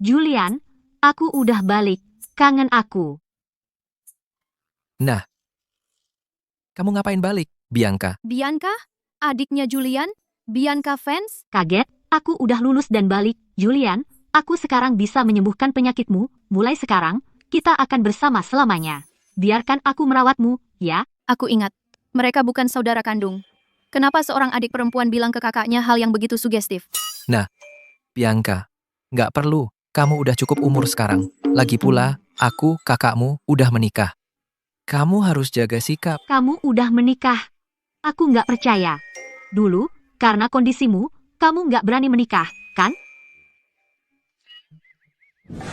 Julian, aku udah balik. Kangen aku. Nah, kamu ngapain balik, Bianca? Bianca? Adiknya Julian? Bianca fans? Kaget, aku udah lulus dan balik. Julian, aku sekarang bisa menyembuhkan penyakitmu. Mulai sekarang, kita akan bersama selamanya. Biarkan aku merawatmu, ya? Aku ingat, mereka bukan saudara kandung. Kenapa seorang adik perempuan bilang ke kakaknya hal yang begitu sugestif? Nah, Bianca, nggak perlu. Kamu udah cukup umur sekarang. Lagi pula, aku, kakakmu, udah menikah. Kamu harus jaga sikap. Kamu udah menikah. Aku nggak percaya. Dulu, karena kondisimu, kamu nggak berani menikah, kan?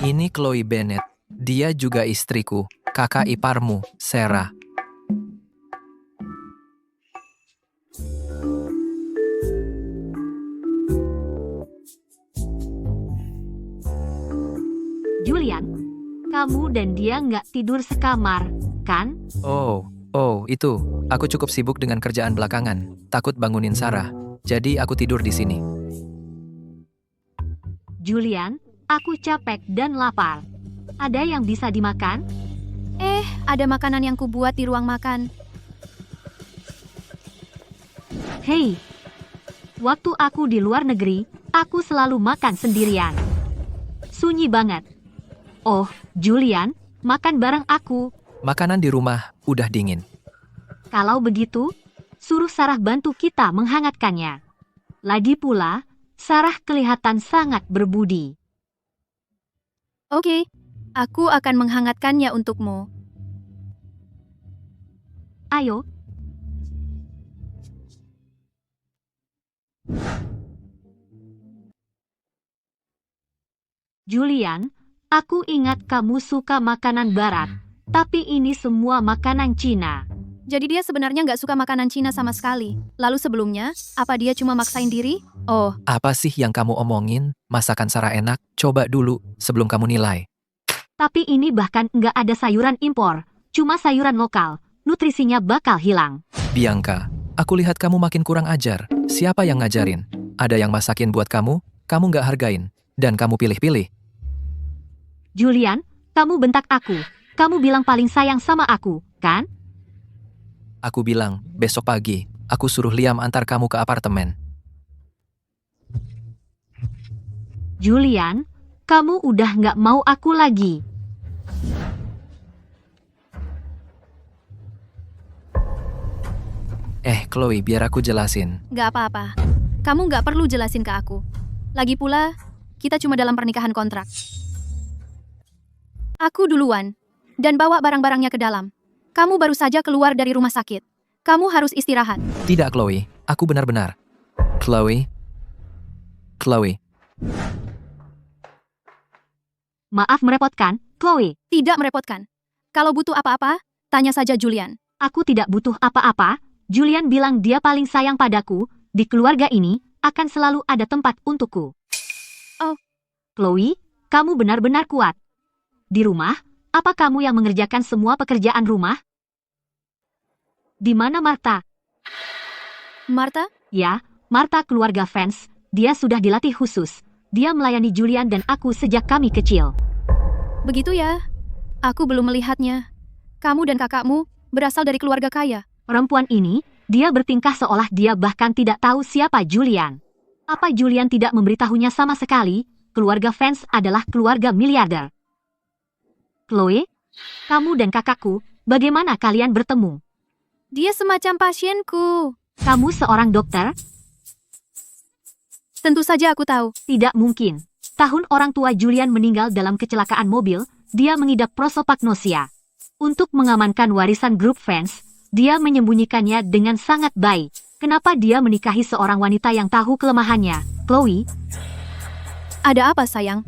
Ini Chloe Bennett. Dia juga istriku, kakak iparmu, Sarah. Julian, kamu dan dia nggak tidur sekamar, kan? Oh, itu. Aku cukup sibuk dengan kerjaan belakangan. Takut bangunin Sarah. Jadi aku tidur di sini. Julian, aku capek dan lapar. Ada yang bisa dimakan? Ada makanan yang kubuat di ruang makan. Hei, waktu aku di luar negeri, aku selalu makan sendirian. Sunyi banget. Oh, Julian, makan bareng aku. Makanan di rumah udah dingin. Kalau begitu, suruh Sarah bantu kita menghangatkannya. Lagi pula, Sarah kelihatan sangat berbudi. Oke, aku akan menghangatkannya untukmu. Ayo. Julian, aku ingat kamu suka makanan barat, tapi ini semua makanan Cina. Jadi dia sebenarnya nggak suka makanan Cina sama sekali. Lalu sebelumnya, apa dia cuma maksain diri? Oh, Apa sih yang kamu omongin? Masakan Sarah enak? Coba dulu sebelum kamu nilai. Tapi ini bahkan nggak ada sayuran impor, cuma sayuran lokal. Nutrisinya bakal hilang. Bianca, aku lihat kamu makin kurang ajar. Siapa yang ngajarin? Ada yang masakin buat kamu nggak hargain. Dan kamu pilih-pilih. Julian, kamu bentak aku. Kamu bilang paling sayang sama aku, kan? Aku bilang, besok pagi, aku suruh Liam antar kamu ke apartemen. Julian, kamu udah nggak mau aku lagi. Chloe, biar aku jelasin. nggak apa-apa. Kamu nggak perlu jelasin ke aku. Lagi pula, kita cuma dalam pernikahan kontrak. Aku duluan, dan bawa barang-barangnya ke dalam. Kamu baru saja keluar dari rumah sakit. Kamu harus istirahat. Tidak, Chloe. Aku benar-benar. Chloe. Maaf merepotkan, Chloe. Tidak merepotkan. Kalau butuh apa-apa, tanya saja Julian. Aku tidak butuh apa-apa. Julian bilang dia paling sayang padaku. Di keluarga ini, akan selalu ada tempat untukku. Oh. Chloe, kamu benar-benar kuat. Di rumah, apa kamu yang mengerjakan semua pekerjaan rumah? Di mana Martha? Martha? Ya, Martha keluarga fans. Dia sudah dilatih khusus. Dia melayani Julian dan aku sejak kami kecil. Begitu ya? Aku belum melihatnya. Kamu dan kakakmu berasal dari keluarga kaya. Perempuan ini, dia bertingkah seolah dia bahkan tidak tahu siapa Julian. Apa Julian tidak memberitahunya sama sekali? Keluarga fans adalah keluarga miliarder. Chloe, kamu dan kakakku, bagaimana kalian bertemu? Dia semacam pasienku. Kamu seorang dokter? Tentu saja aku tahu. Tidak mungkin. Tahun orang tua Julian meninggal dalam kecelakaan mobil, dia mengidap prosopagnosia. Untuk mengamankan warisan grup fans, dia menyembunyikannya dengan sangat baik. Kenapa dia menikahi seorang wanita yang tahu kelemahannya? Chloe? Ada apa, sayang?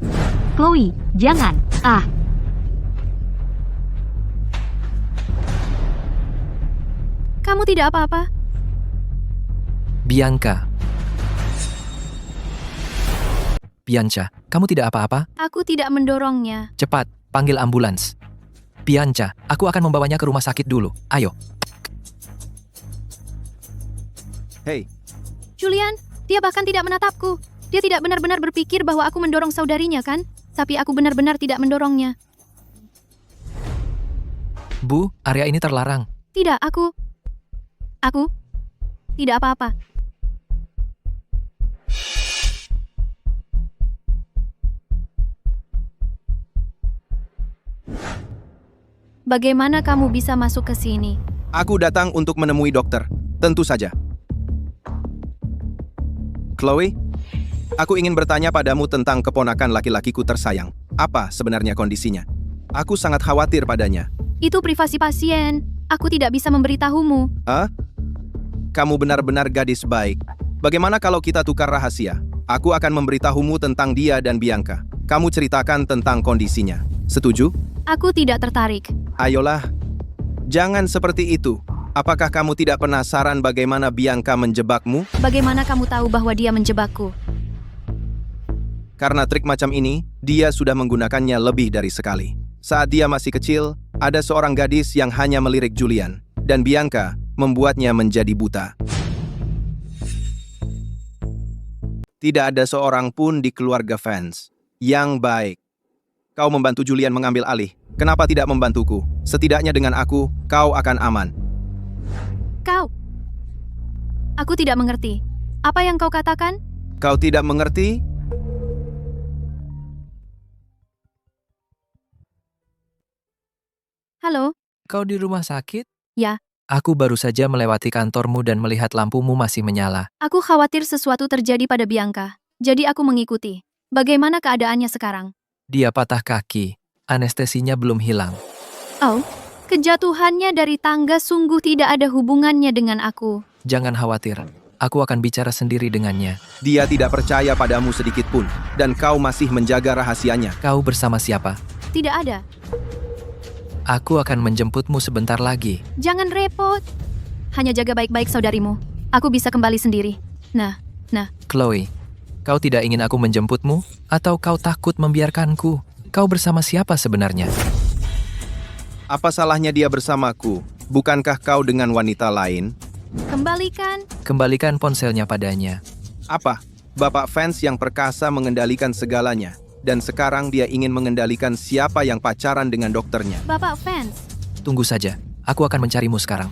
Chloe, jangan. Kamu tidak apa-apa? Bianca, kamu tidak apa-apa? Aku tidak mendorongnya. Cepat, panggil ambulans. Bianca, aku akan membawanya ke rumah sakit dulu. Ayo. Hei, Julian, Dia bahkan tidak menatapku. Dia tidak benar-benar berpikir bahwa aku mendorong saudarinya, kan? Tapi aku benar-benar tidak mendorongnya. Bu, area ini terlarang. Tidak, aku tidak apa-apa. Bagaimana kamu bisa masuk ke sini? Aku datang untuk menemui dokter. Tentu saja. Chloe, aku ingin bertanya padamu tentang keponakan laki-lakiku tersayang. Apa sebenarnya kondisinya? Aku sangat khawatir padanya. Itu privasi pasien. Aku tidak bisa memberitahumu. Kamu benar-benar gadis baik. Bagaimana kalau kita tukar rahasia? Aku akan memberitahumu tentang dia dan Bianca. Kamu ceritakan tentang kondisinya. Setuju? Aku tidak tertarik. Ayolah. Jangan seperti itu. Apakah kamu tidak penasaran bagaimana Bianca menjebakmu? Bagaimana kamu tahu bahwa dia menjebakku? Karena trik macam ini, dia sudah menggunakannya lebih dari sekali. Saat dia masih kecil, ada seorang gadis yang hanya melirik Julian, dan Bianca membuatnya menjadi buta. Tidak ada seorang pun di keluarga fans yang baik. Kau membantu Julian mengambil alih. Kenapa tidak membantuku? Setidaknya dengan aku, kau akan aman. Aku tidak mengerti. Apa yang kau katakan? Kau tidak mengerti? Halo? Kau di rumah sakit? Ya. Aku baru saja melewati kantormu dan melihat lampumu masih menyala. Aku khawatir sesuatu terjadi pada Bianca. Jadi aku mengikuti. Bagaimana keadaannya sekarang? Dia patah kaki. Anestesinya belum hilang. Oh, kejatuhannya dari tangga sungguh tidak ada hubungannya dengan aku. Jangan khawatir. Aku akan bicara sendiri dengannya. Dia tidak percaya padamu sedikit pun, dan kau masih menjaga rahasianya. Kau bersama siapa? Tidak ada. Aku akan menjemputmu sebentar lagi. Jangan repot. Hanya jaga baik-baik saudarimu. Aku bisa kembali sendiri. Nah. Chloe, kau tidak ingin aku menjemputmu? Atau kau takut membiarkanku? Kau bersama siapa sebenarnya? Apa salahnya dia bersamaku? Bukankah kau dengan wanita lain? Kembalikan ponselnya padanya. Apa? Bapak fans yang perkasa mengendalikan segalanya. Dan sekarang dia ingin mengendalikan siapa yang pacaran dengan dokternya. Bapak fans. Tunggu saja. Aku akan mencarimu sekarang.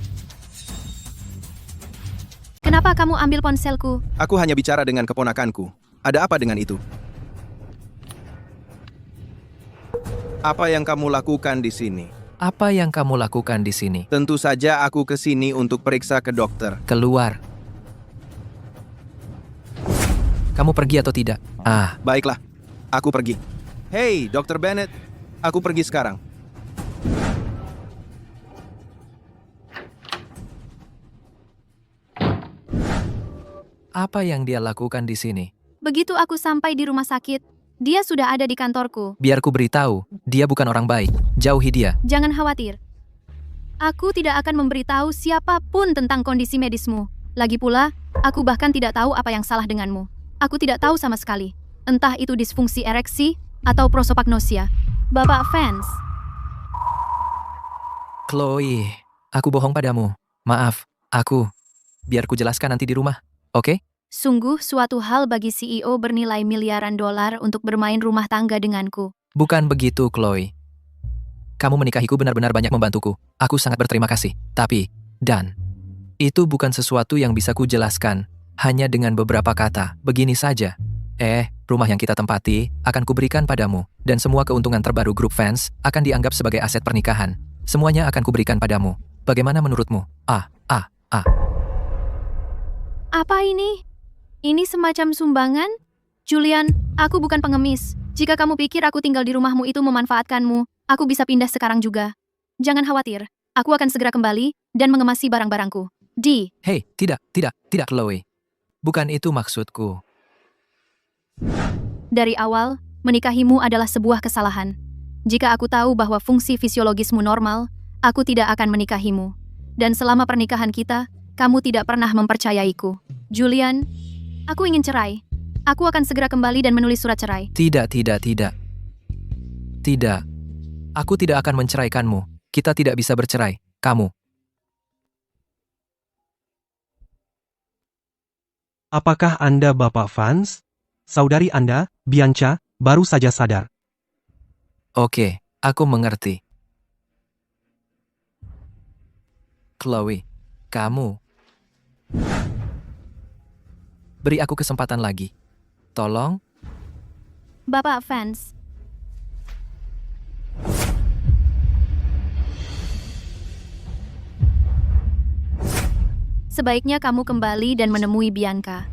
Kenapa kamu ambil ponselku? Aku hanya bicara dengan keponakanku. Ada apa dengan itu? Apa yang kamu lakukan di sini? Apa yang kamu lakukan di sini? Tentu saja aku ke sini untuk periksa ke dokter. Keluar. Kamu pergi atau tidak? Baiklah. Aku pergi. Hey, Dr. Bennett. Aku pergi sekarang. Apa yang dia lakukan di sini? Begitu aku sampai di rumah sakit, dia sudah ada di kantorku. Biar ku beritahu, dia bukan orang baik. Jauhi dia. Jangan khawatir. Aku tidak akan memberitahu siapapun tentang kondisi medismu. Lagi pula, aku bahkan tidak tahu apa yang salah denganmu. Aku tidak tahu sama sekali. Entah itu disfungsi ereksi atau prosopagnosia. Bapak fans. Chloe, aku bohong padamu. Maaf, biar ku jelaskan nanti di rumah, oke? Sungguh suatu hal bagi CEO bernilai miliaran dolar untuk bermain rumah tangga denganku. Bukan begitu, Chloe. Kamu menikahiku benar-benar banyak membantuku. Aku sangat berterima kasih. Tapi, itu bukan sesuatu yang bisa ku jelaskan hanya dengan beberapa kata. Begini saja. Rumah yang kita tempati akan kuberikan padamu, dan semua keuntungan terbaru grup fans akan dianggap sebagai aset pernikahan. Semuanya akan kuberikan padamu. Bagaimana menurutmu? Apa ini? Ini semacam sumbangan? Julian, aku bukan pengemis. Jika kamu pikir aku tinggal di rumahmu itu memanfaatkanmu, aku bisa pindah sekarang juga. Jangan khawatir, aku akan segera kembali dan mengemasi barang-barangku. Hei, tidak, Chloe. Bukan itu maksudku. Dari awal, menikahimu adalah sebuah kesalahan. Jika aku tahu bahwa fungsi fisiologismu normal, aku tidak akan menikahimu. Dan selama pernikahan kita, kamu tidak pernah mempercayaiku. Julian, aku ingin cerai. Aku akan segera kembali dan menulis surat cerai. Tidak. Tidak. Aku tidak akan menceraikanmu. Kita tidak bisa bercerai. Kamu. Apakah Anda Bapak Vance? Saudari Anda, Bianca, baru saja sadar. Oke, aku mengerti. Chloe, kamu. Beri aku kesempatan lagi. Tolong. Bapak Vance, sebaiknya kamu kembali dan menemui Bianca.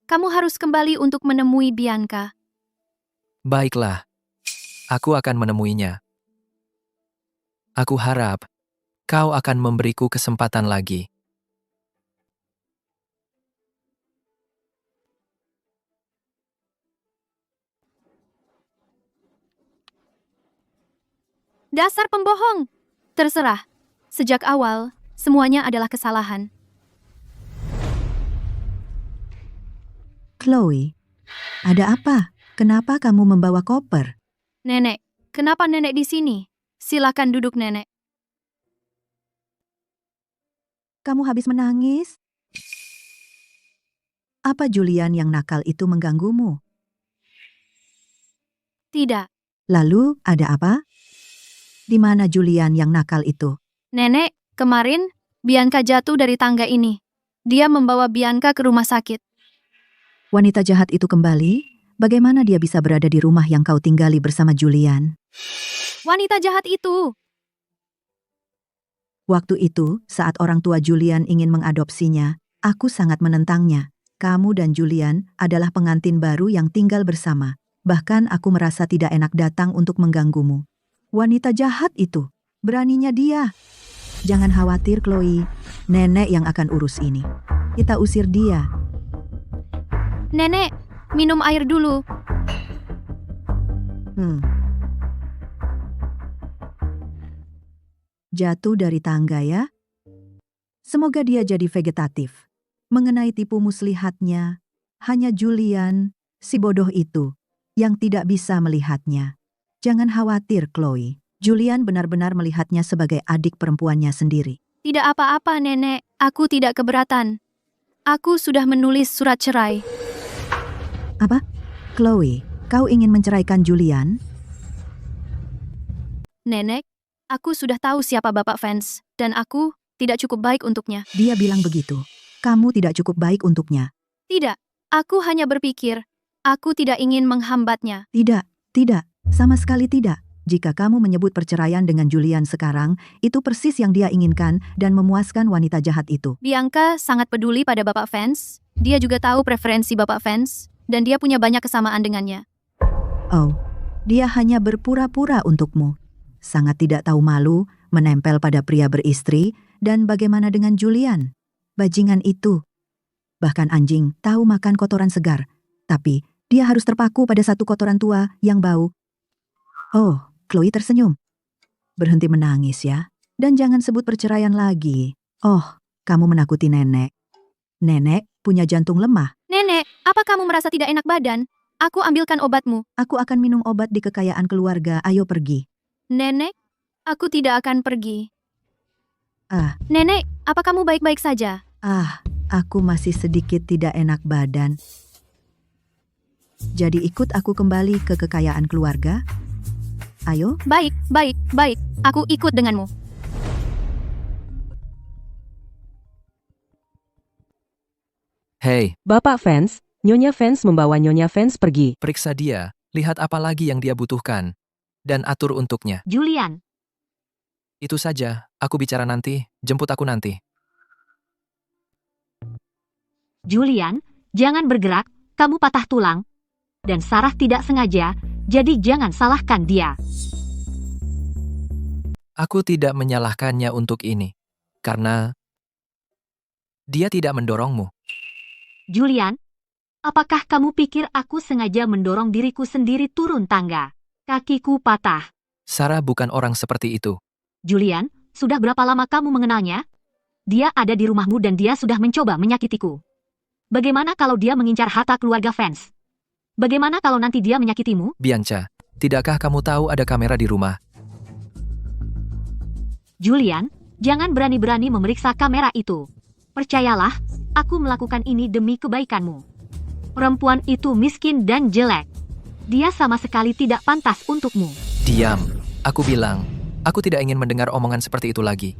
Kamu harus kembali untuk menemui Bianca. Baiklah. Aku akan menemuinya. Aku harap kau akan memberiku kesempatan lagi. Dasar pembohong! Terserah. Sejak awal, semuanya adalah kesalahan. Chloe, ada apa? Kenapa kamu membawa koper? Nenek, kenapa nenek di sini? Silakan duduk, nenek. Kamu habis menangis? Apa Julian yang nakal itu mengganggumu? Tidak. Lalu, ada apa? Di mana Julian yang nakal itu? Nenek, kemarin Bianca jatuh dari tangga ini. Dia membawa Bianca ke rumah sakit. Wanita jahat itu kembali? Bagaimana dia bisa berada di rumah yang kau tinggali bersama Julian? Wanita jahat itu! Waktu itu, saat orang tua Julian ingin mengadopsinya, aku sangat menentangnya. Kamu dan Julian adalah pengantin baru yang tinggal bersama. Bahkan aku merasa tidak enak datang untuk mengganggumu. Wanita jahat itu, beraninya dia. Jangan khawatir, Chloe. Nenek yang akan urus ini. Kita usir dia. Nenek, minum air dulu. Jatuh dari tangga ya? Semoga dia jadi vegetatif. Mengenai tipu muslihatnya, hanya Julian, si bodoh itu, yang tidak bisa melihatnya. Jangan khawatir, Chloe. Julian benar-benar melihatnya sebagai adik perempuannya sendiri. Tidak apa-apa, Nenek. Aku tidak keberatan. Aku sudah menulis surat cerai. Apa? Chloe, kau ingin menceraikan Julian? Nenek, aku sudah tahu siapa Bapak Vance, dan aku tidak cukup baik untuknya. Dia bilang begitu. Kamu tidak cukup baik untuknya. Tidak, aku hanya berpikir, aku tidak ingin menghambatnya. Tidak, sama sekali tidak. Jika kamu menyebut perceraian dengan Julian sekarang, itu persis yang dia inginkan dan memuaskan wanita jahat itu. Bianca sangat peduli pada Bapak Vance. Dia juga tahu preferensi Bapak Vance, dan dia punya banyak kesamaan dengannya. Oh, dia hanya berpura-pura untukmu. Sangat tidak tahu malu, menempel pada pria beristri, dan bagaimana dengan Julian? Bajingan itu. Bahkan anjing tahu makan kotoran segar, tapi dia harus terpaku pada satu kotoran tua yang bau. Oh, Chloe tersenyum. Berhenti menangis ya, dan jangan sebut perceraian lagi. Oh, kamu menakuti nenek. Nenek punya jantung lemah. Nenek, apa kamu merasa tidak enak badan? Aku ambilkan obatmu. Aku akan minum obat di kekayaan keluarga, ayo pergi. Nenek, aku tidak akan pergi. Ah, Nenek, apa kamu baik-baik saja? Aku masih sedikit tidak enak badan. Jadi ikut aku kembali ke kekayaan keluarga? Ayo. Baik. Aku ikut denganmu. Hei, Bapak Vance, Nyonya Vance membawa Nyonya Vance pergi. periksa dia, lihat apa lagi yang dia butuhkan, dan atur untuknya. Julian, Itu saja, aku bicara nanti, jemput aku nanti. Julian, jangan bergerak, kamu patah tulang. Dan Sarah tidak sengaja, jadi jangan salahkan dia. Aku tidak menyalahkannya untuk ini, karena dia tidak mendorongmu. Julian, apakah kamu pikir aku sengaja mendorong diriku sendiri turun tangga? Kakiku patah. Sarah bukan orang seperti itu. Julian, sudah berapa lama kamu mengenalnya? Dia ada di rumahmu dan dia sudah mencoba menyakitiku. Bagaimana kalau dia mengincar harta keluarga Vance? Bagaimana kalau nanti dia menyakitimu? Bianca, tidakkah kamu tahu ada kamera di rumah? Julian, jangan berani-berani memeriksa kamera itu. Percayalah, aku melakukan ini demi kebaikanmu. Perempuan itu miskin dan jelek. Dia sama sekali tidak pantas untukmu. Diam. Aku bilang, aku tidak ingin mendengar omongan seperti itu lagi.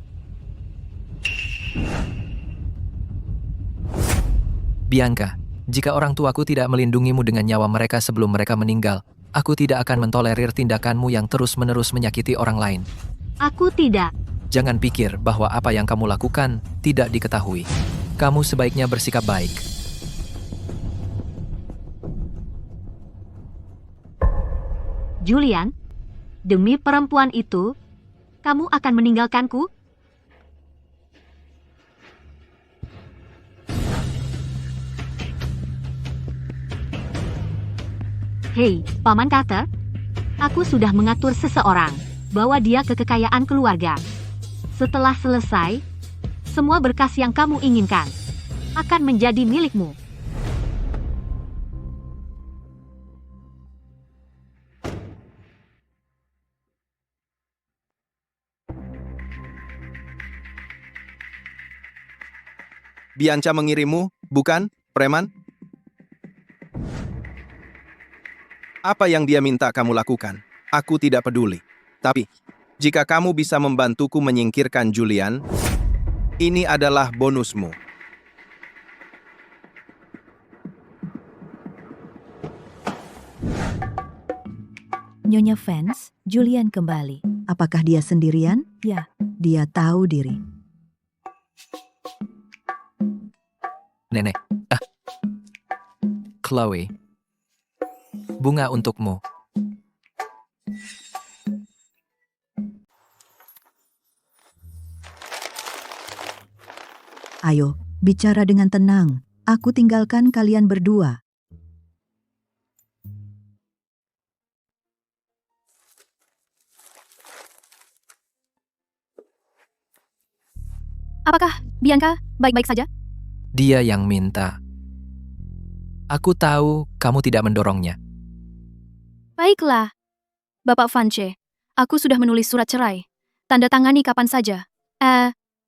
Bianca, jika orang tuaku tidak melindungimu dengan nyawa mereka sebelum mereka meninggal, aku tidak akan mentolerir tindakanmu yang terus-menerus menyakiti orang lain. Aku tidak. Jangan pikir bahwa apa yang kamu lakukan tidak diketahui. Kamu sebaiknya bersikap baik. Julian, demi perempuan itu, kamu akan meninggalkanku? Hei, Paman Carter. Aku sudah mengatur seseorang. Bawa dia ke kekayaan keluarga. Setelah selesai, semua berkas yang kamu inginkan akan menjadi milikmu. Bianca mengirimmu, bukan, preman? Apa yang dia minta kamu lakukan? Aku tidak peduli. Tapi, jika kamu bisa membantuku menyingkirkan Julian, ini adalah bonusmu. Nyonya Vance, Julian kembali. Apakah dia sendirian? Ya. Dia tahu diri. Nenek. Chloe. Bunga untukmu. Ayo, bicara dengan tenang. Aku tinggalkan kalian berdua. Apakah Bianca baik-baik saja? Dia yang minta. Aku tahu kamu tidak mendorongnya. Baiklah. Bapak Vance, aku sudah menulis surat cerai. Tanda tangani kapan saja.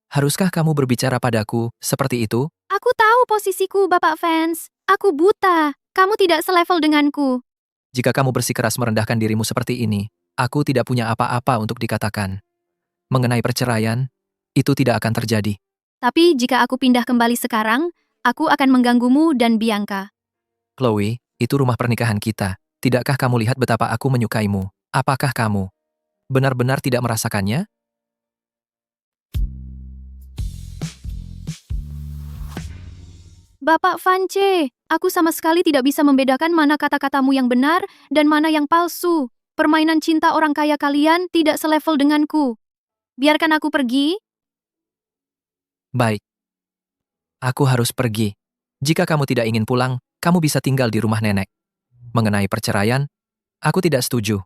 Haruskah kamu berbicara padaku seperti itu? Aku tahu posisiku, Bapak Vance. Aku buta. Kamu tidak selevel denganku. Jika kamu bersikeras merendahkan dirimu seperti ini, aku tidak punya apa-apa untuk dikatakan. Mengenai perceraian, itu tidak akan terjadi. Tapi jika aku pindah kembali sekarang, aku akan mengganggumu dan Bianca. Chloe, itu rumah pernikahan kita. Tidakkah kamu lihat betapa aku menyukaimu? Apakah kamu benar-benar tidak merasakannya? Bapak Vance, aku sama sekali tidak bisa membedakan mana kata-katamu yang benar dan mana yang palsu. Permainan cinta orang kaya kalian tidak selevel denganku. Biarkan aku pergi. Baik. Aku harus pergi. Jika kamu tidak ingin pulang, kamu bisa tinggal di rumah nenek. Mengenai perceraian, aku tidak setuju.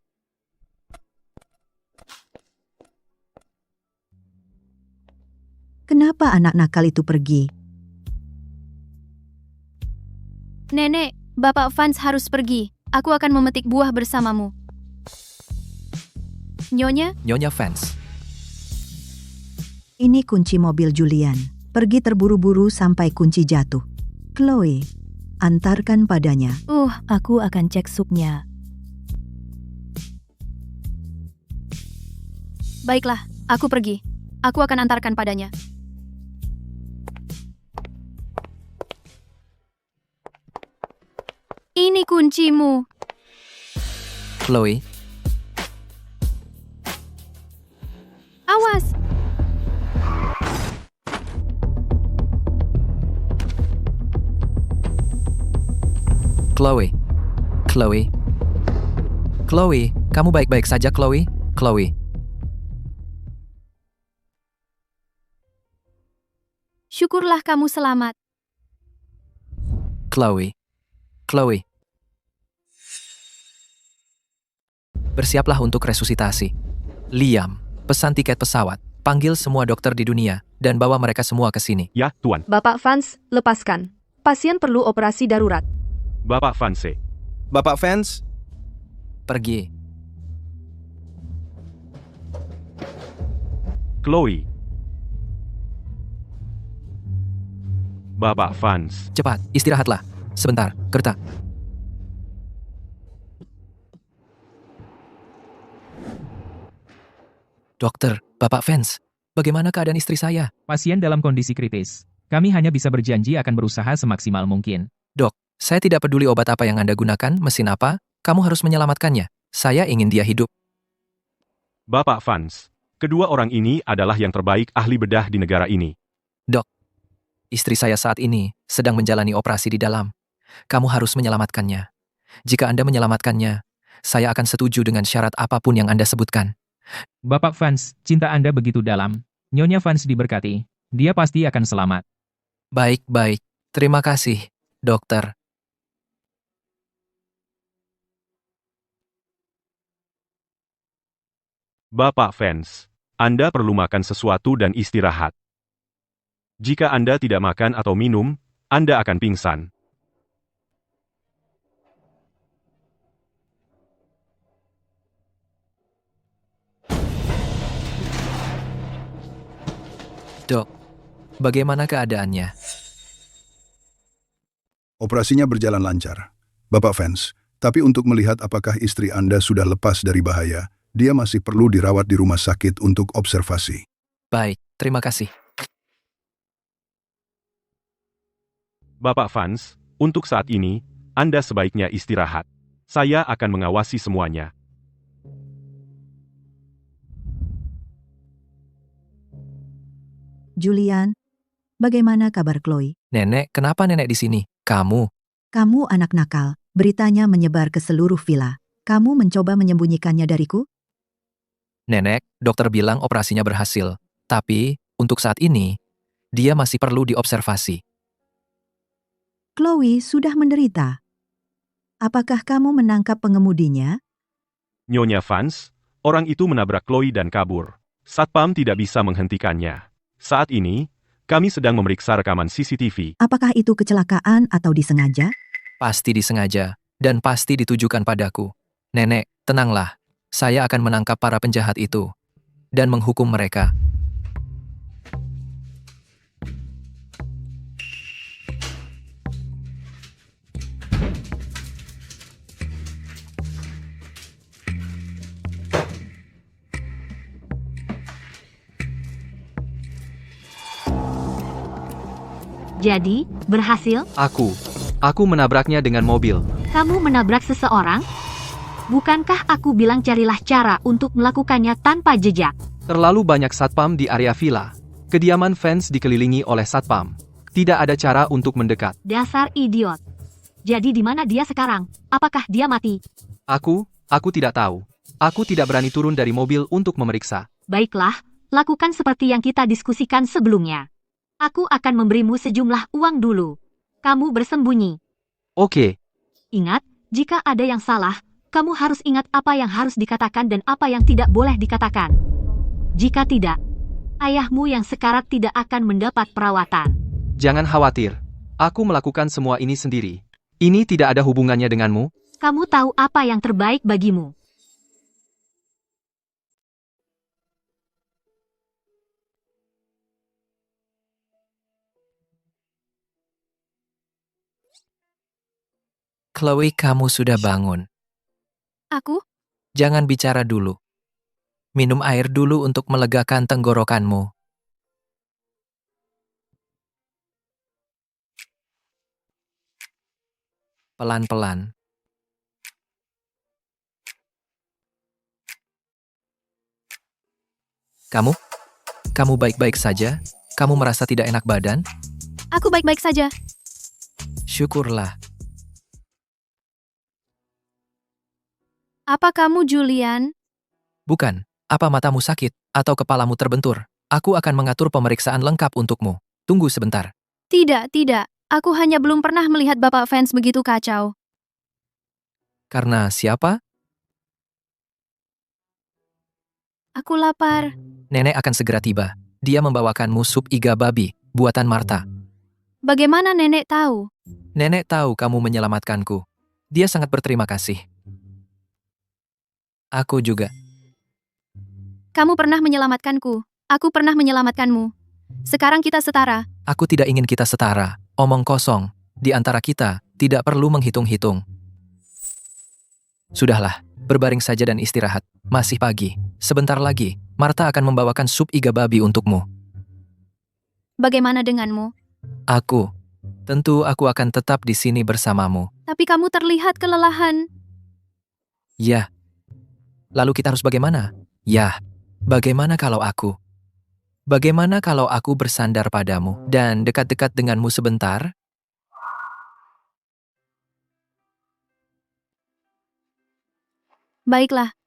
Kenapa anak nakal itu pergi? Nenek, Bapak Vance harus pergi. Aku akan memetik buah bersamamu. Nyonya Vance. Ini kunci mobil Julian. Pergi terburu-buru sampai kunci jatuh. Chloe, antarkan padanya. Aku akan cek supnya. Baiklah, aku pergi. Aku akan antarkan padanya. Ini kuncimu. Chloe, awas. Chloe. Chloe, kamu baik-baik saja, Chloe? Chloe. Syukurlah kamu selamat. Chloe. Bersiaplah untuk resusitasi. Liam, pesan tiket pesawat. Panggil semua dokter di dunia dan bawa mereka semua ke sini. Ya, Tuan. Bapak Vance, lepaskan. Pasien perlu operasi darurat. Bapak Vance. Bapak Vance, Pergi. Chloe. Bapak Vance. Cepat, istirahatlah. Sebentar, Kerta. Dokter, Bapak Vance, bagaimana keadaan istri saya? Pasien dalam kondisi kritis. Kami hanya bisa berjanji akan berusaha semaksimal mungkin. Dok, saya tidak peduli obat apa yang Anda gunakan, mesin apa, kamu harus menyelamatkannya. Saya ingin dia hidup. Bapak Vance, kedua orang ini adalah yang terbaik ahli bedah di negara ini. Dok, istri saya saat ini sedang menjalani operasi di dalam. Kamu harus menyelamatkannya. Jika Anda menyelamatkannya, saya akan setuju dengan syarat apapun yang Anda sebutkan. Bapak Vance, cinta Anda begitu dalam. Nyonya Vance diberkati. Dia pasti akan selamat. Baik. Terima kasih, dokter. Bapak Vance, Anda perlu makan sesuatu dan istirahat. Jika Anda tidak makan atau minum, Anda akan pingsan. Dok, bagaimana keadaannya? Operasinya berjalan lancar. Bapak Vance, tapi untuk melihat apakah istri Anda sudah lepas dari bahaya, dia masih perlu dirawat di rumah sakit untuk observasi. Baik, terima kasih. Bapak Vance, untuk saat ini, Anda sebaiknya istirahat. Saya akan mengawasi semuanya. Julian, bagaimana kabar Chloe? Nenek, kenapa nenek di sini? Kamu? Kamu anak nakal. Beritanya menyebar ke seluruh villa. Kamu mencoba menyembunyikannya dariku? Nenek, dokter bilang operasinya berhasil. Tapi, untuk saat ini, dia masih perlu diobservasi. Chloe sudah menderita. Apakah kamu menangkap pengemudinya? Nyonya Vance, orang itu menabrak Chloe dan kabur. Satpam tidak bisa menghentikannya. Saat ini, kami sedang memeriksa rekaman CCTV. Apakah itu kecelakaan atau disengaja? Pasti disengaja, dan pasti ditujukan padaku. Nenek, tenanglah. Saya akan menangkap para penjahat itu dan menghukum mereka. Jadi, berhasil? Aku menabraknya dengan mobil. Kamu menabrak seseorang? Bukankah aku bilang carilah cara untuk melakukannya tanpa jejak? Terlalu banyak satpam di area villa. Kediaman Vance dikelilingi oleh satpam. Tidak ada cara untuk mendekat. Dasar idiot. Jadi di mana dia sekarang? Apakah dia mati? Aku tidak tahu. Aku tidak berani turun dari mobil untuk memeriksa. Baiklah, lakukan seperti yang kita diskusikan sebelumnya. Aku akan memberimu sejumlah uang dulu. Kamu bersembunyi. Oke. Ingat, jika ada yang salah, kamu harus ingat apa yang harus dikatakan dan apa yang tidak boleh dikatakan. Jika tidak, ayahmu yang sekarat tidak akan mendapat perawatan. Jangan khawatir. Aku melakukan semua ini sendiri. Ini tidak ada hubungannya denganmu. Kamu tahu apa yang terbaik bagimu. Chloe, kamu sudah bangun. Aku? Jangan bicara dulu. Minum air dulu untuk melegakan tenggorokanmu. Pelan-pelan. Kamu baik-baik saja? Kamu merasa tidak enak badan? Aku baik-baik saja. Syukurlah. Apa kamu Julian? Bukan. Apa matamu sakit atau kepalamu terbentur? Aku akan mengatur pemeriksaan lengkap untukmu. Tunggu sebentar. Tidak. Aku hanya belum pernah melihat Bapak Vance begitu kacau. Karena siapa? Aku lapar. Nenek akan segera tiba. Dia membawakanmu sup iga babi, buatan Marta. Bagaimana nenek tahu? Nenek tahu kamu menyelamatkanku. Dia sangat berterima kasih. Aku juga. Kamu pernah menyelamatkanku. Aku pernah menyelamatkanmu. Sekarang kita setara. Aku tidak ingin kita setara. Omong kosong. Di antara kita, tidak perlu menghitung-hitung. Sudahlah, berbaring saja dan istirahat. Masih pagi. Sebentar lagi, Martha akan membawakan sup iga babi untukmu. Bagaimana denganmu? Tentu aku akan tetap di sini bersamamu. Tapi kamu terlihat kelelahan. Ya. Lalu kita harus bagaimana? Ya. Bagaimana kalau aku? Bagaimana kalau aku bersandar padamu dan dekat-dekat denganmu sebentar? Baiklah.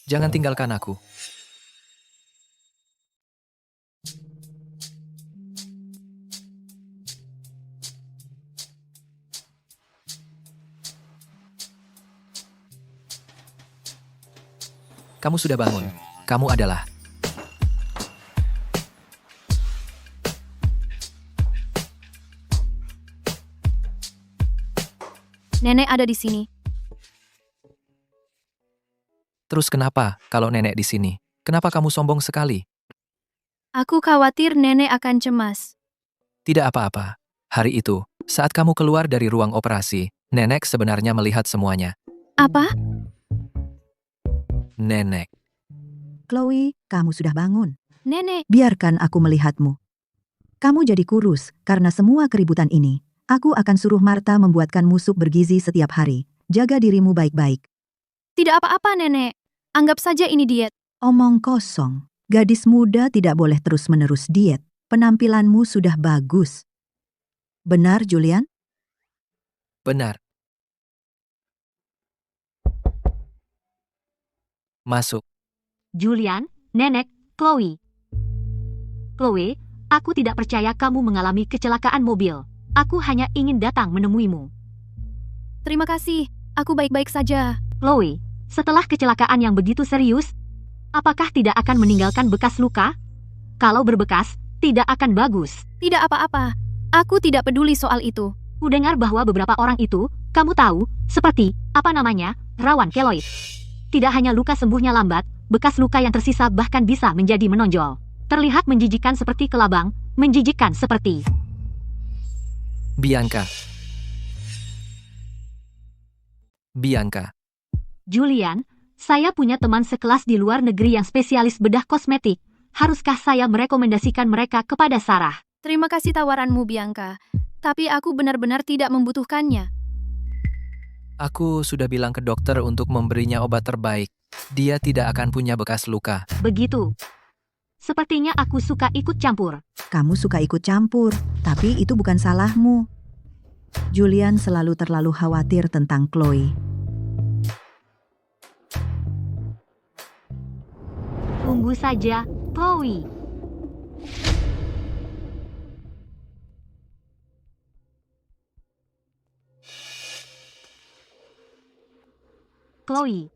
Jangan tinggalkan aku. Kamu sudah bangun. Kamu adalah... Nenek ada di sini. Terus kenapa kalau nenek di sini? Kenapa kamu sombong sekali? Aku khawatir nenek akan cemas. Tidak apa-apa. Hari itu, saat kamu keluar dari ruang operasi, nenek sebenarnya melihat semuanya. Apa? Nenek. Chloe, kamu sudah bangun. Nenek. Biarkan aku melihatmu. Kamu jadi kurus karena semua keributan ini. Aku akan suruh Martha membuatkanmu sup bergizi setiap hari. Jaga dirimu baik-baik. Tidak apa-apa, Nenek. Anggap saja ini diet. Omong kosong. Gadis muda tidak boleh terus-menerus diet. Penampilanmu sudah bagus. Benar, Julian? Benar. Masuk. Julian, Nenek, Chloe. Chloe, aku tidak percaya kamu mengalami kecelakaan mobil. Aku hanya ingin datang menemuimu. Terima kasih. Aku baik-baik saja. Chloe, setelah kecelakaan yang begitu serius, apakah tidak akan meninggalkan bekas luka? Kalau berbekas, tidak akan bagus. Tidak apa-apa. Aku tidak peduli soal itu. Kudengar bahwa beberapa orang itu, kamu tahu, seperti, rawan keloid. Tidak hanya luka sembuhnya lambat, bekas luka yang tersisa bahkan bisa menjadi menonjol. Terlihat menjijikan seperti kelabang, menjijikan seperti... Bianca. Julian, saya punya teman sekelas di luar negeri yang spesialis bedah kosmetik. Haruskah saya merekomendasikan mereka kepada Sarah? Terima kasih tawaranmu, Bianca. Tapi aku benar-benar tidak membutuhkannya. Aku sudah bilang ke dokter untuk memberinya obat terbaik. Dia tidak akan punya bekas luka. Begitu. Sepertinya aku suka ikut campur. Kamu suka ikut campur, tapi itu bukan salahmu. Julian selalu terlalu khawatir tentang Chloe. Tunggu saja, Chloe. Chloe?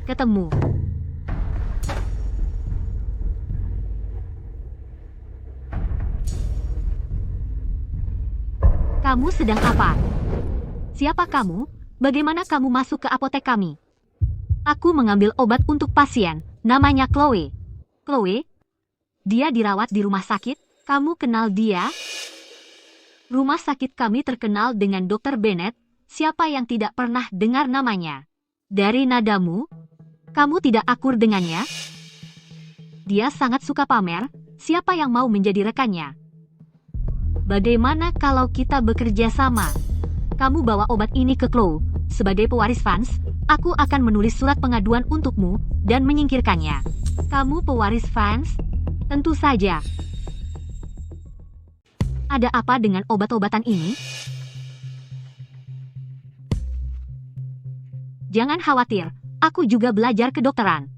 Ketemu. Kamu sedang apa? Siapa kamu? Bagaimana kamu masuk ke apotek kami? Aku mengambil obat untuk pasien, namanya Chloe. Chloe? Dia dirawat di rumah sakit? Kamu kenal dia? Rumah sakit kami terkenal dengan Dr. Bennett. Siapa yang tidak pernah dengar namanya? Dari nadamu, kamu tidak akur dengannya? Dia sangat suka pamer. Siapa yang mau menjadi rekannya? Bagaimana kalau kita bekerja sama? Kamu bawa obat ini ke Chloe. Sebagai pewaris fans, aku akan menulis surat pengaduan untukmu dan menyingkirkannya. Kamu pewaris fans? Tentu saja. Ada apa dengan obat-obatan ini? Jangan khawatir, aku juga belajar kedokteran.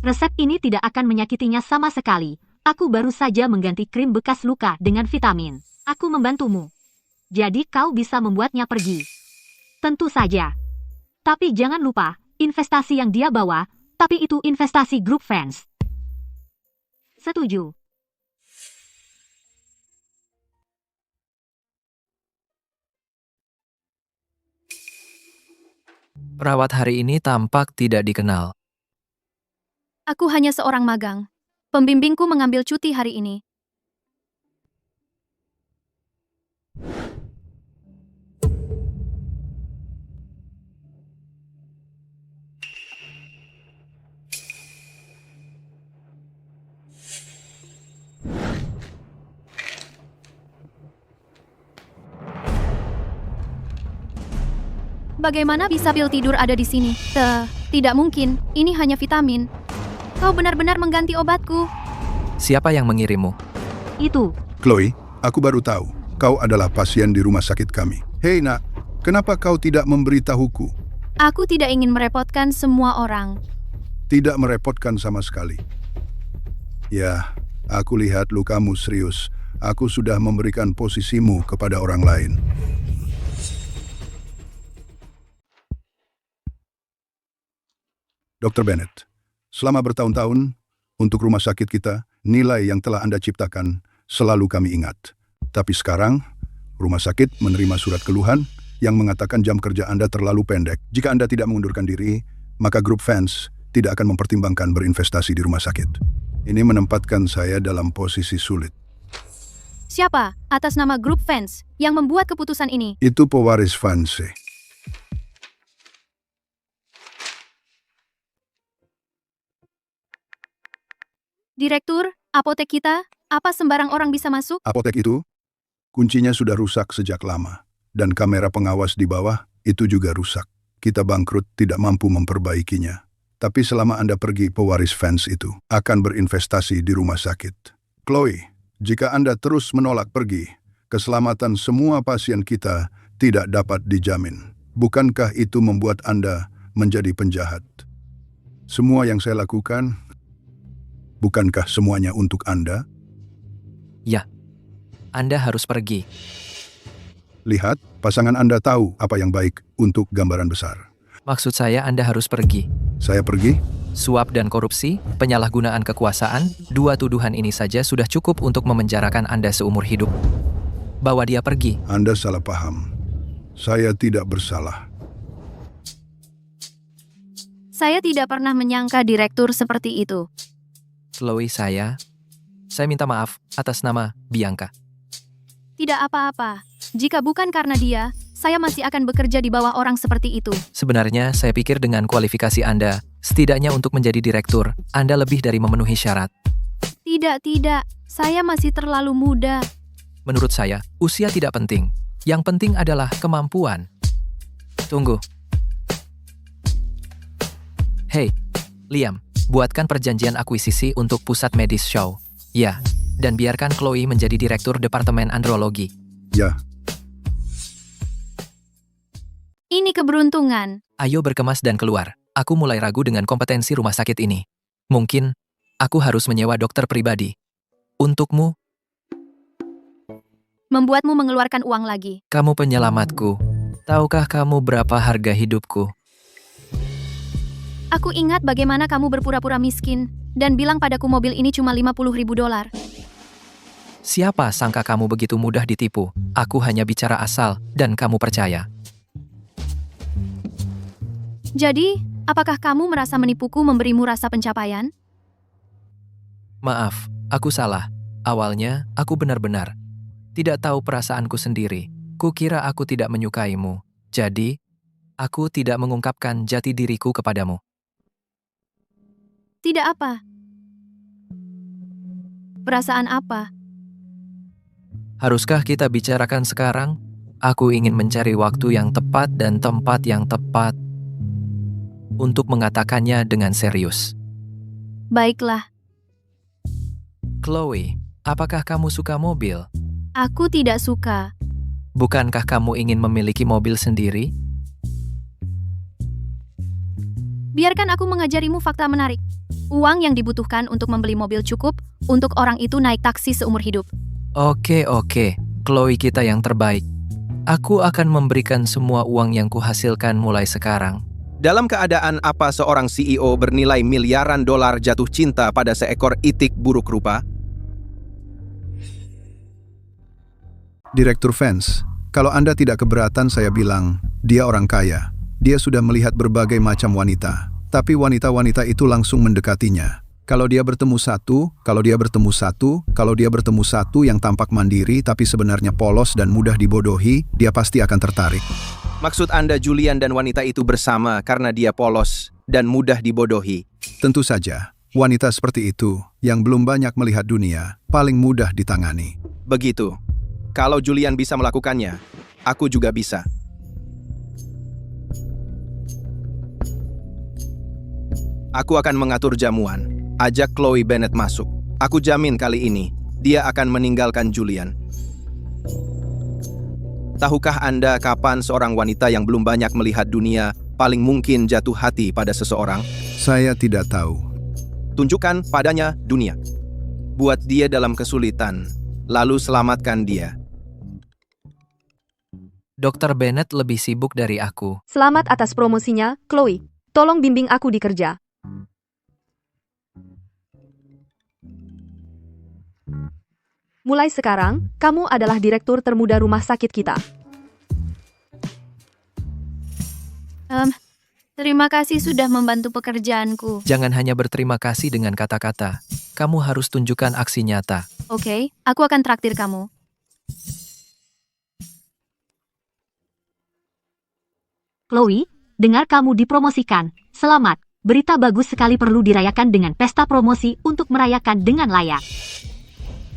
Resep ini tidak akan menyakitinya sama sekali. Aku baru saja mengganti krim bekas luka dengan vitamin. Aku membantumu. Jadi kau bisa membuatnya pergi. Tentu saja. Tapi jangan lupa, investasi yang dia bawa, tapi itu investasi grup fans. Setuju. Perawat hari ini tampak tidak dikenal. Aku hanya seorang magang. Pembimbingku mengambil cuti hari ini. Bagaimana bisa pil tidur ada di sini? Tidak mungkin. Ini hanya vitamin. Kau benar-benar mengganti obatku. Siapa yang mengirimmu? Itu. Chloe, aku baru tahu. Kau adalah pasien di rumah sakit kami. Hei nak, kenapa kau tidak memberitahuku? Aku tidak ingin merepotkan semua orang. Tidak merepotkan sama sekali. Ya, aku lihat lukamu serius. Aku sudah memberikan posisimu kepada orang lain. Dr. Bennett, selama bertahun-tahun, untuk rumah sakit kita, nilai yang telah Anda ciptakan selalu kami ingat. Tapi sekarang, rumah sakit menerima surat keluhan yang mengatakan jam kerja Anda terlalu pendek. Jika Anda tidak mengundurkan diri, maka grup fans tidak akan mempertimbangkan berinvestasi di rumah sakit. Ini menempatkan saya dalam posisi sulit. Siapa atas nama grup fans yang membuat keputusan ini? Itu pewaris fans. Direktur, apotek kita, apa sembarang orang bisa masuk? Apotek itu, kuncinya sudah rusak sejak lama. Dan kamera pengawas di bawah, itu juga rusak. Kita bangkrut, tidak mampu memperbaikinya. Tapi selama Anda pergi, pewaris fans itu akan berinvestasi di rumah sakit. Chloe, jika Anda terus menolak pergi, keselamatan semua pasien kita tidak dapat dijamin. Bukankah itu membuat Anda menjadi penjahat? Semua yang saya lakukan, bukankah semuanya untuk Anda? Ya, Anda harus pergi. Lihat, pasangan Anda tahu apa yang baik untuk gambaran besar. Maksud saya Anda harus pergi. Saya pergi? Suap dan korupsi, penyalahgunaan kekuasaan, dua tuduhan ini saja sudah cukup untuk memenjarakan Anda seumur hidup. Bawa dia pergi. Anda salah paham. Saya tidak bersalah. Saya tidak pernah menyangka direktur seperti itu. Chloe, saya minta maaf atas nama Bianca. Tidak apa-apa. Jika bukan karena dia, saya masih akan bekerja di bawah orang seperti itu. Sebenarnya, saya pikir dengan kualifikasi Anda, setidaknya untuk menjadi direktur, Anda lebih dari memenuhi syarat. Tidak. Saya masih terlalu muda. Menurut saya, usia tidak penting. Yang penting adalah kemampuan. Tunggu. Hei, Liam, buatkan perjanjian akuisisi untuk pusat medis show. Ya, dan biarkan Chloe menjadi direktur Departemen Andrologi. Ya. Ini keberuntungan. Ayo berkemas dan keluar. Aku mulai ragu dengan kompetensi rumah sakit ini. Mungkin, aku harus menyewa dokter pribadi. Untukmu, Membuatmu mengeluarkan uang lagi. kamu penyelamatku. Tahukah kamu berapa harga hidupku? Aku ingat bagaimana kamu berpura-pura miskin dan bilang padaku mobil ini cuma $50.000. Siapa sangka kamu begitu mudah ditipu? Aku hanya bicara asal, dan kamu percaya. Jadi, apakah kamu merasa menipuku memberimu rasa pencapaian? Maaf, aku salah. Awalnya, aku benar-benar tidak tahu perasaanku sendiri. Kukira aku tidak menyukaimu. Jadi, aku tidak mengungkapkan jati diriku kepadamu. Tidak apa. Perasaan apa? Haruskah kita bicarakan sekarang? Aku ingin mencari waktu yang tepat dan tempat yang tepat untuk mengatakannya dengan serius. Baiklah, Chloe, apakah kamu suka mobil? aku tidak suka. Bukankah kamu ingin memiliki mobil sendiri? Biarkan aku mengajarimu fakta menarik. Uang yang dibutuhkan untuk membeli mobil cukup untuk orang itu naik taksi seumur hidup. Oke, Chloe kita yang terbaik. Aku akan memberikan semua uang yang kuhasilkan mulai sekarang. Dalam keadaan apa seorang CEO bernilai miliaran dolar jatuh cinta pada seekor itik buruk rupa? Direktur Vance, kalau Anda tidak keberatan saya bilang, dia orang kaya. Dia sudah melihat berbagai macam wanita. Tapi wanita-wanita itu langsung mendekatinya. Kalau dia bertemu satu yang tampak mandiri tapi sebenarnya polos dan mudah dibodohi, dia pasti akan tertarik. Maksud Anda Julian dan wanita itu bersama karena dia polos dan mudah dibodohi? Tentu saja, wanita seperti itu yang belum banyak melihat dunia, paling mudah ditangani. Begitu. Kalau Julian bisa melakukannya, aku juga bisa. Aku akan mengatur jamuan. Ajak Chloe Bennet masuk. Aku jamin kali ini, dia akan meninggalkan Julian. Tahukah Anda kapan seorang wanita yang belum banyak melihat dunia paling mungkin jatuh hati pada seseorang? Saya tidak tahu. Tunjukkan padanya dunia. Buat dia dalam kesulitan, lalu selamatkan dia. Dr. Bennet lebih sibuk dari aku. Selamat atas promosinya, Chloe. Tolong bimbing aku di kerja. Mulai sekarang, kamu adalah direktur termuda rumah sakit kita. Terima kasih sudah membantu pekerjaanku. Jangan hanya berterima kasih dengan kata-kata. Kamu harus tunjukkan aksi nyata. Oke, aku akan traktir kamu. Chloe, dengar kamu dipromosikan. Selamat. Berita bagus sekali perlu dirayakan dengan pesta promosi untuk merayakan dengan layak.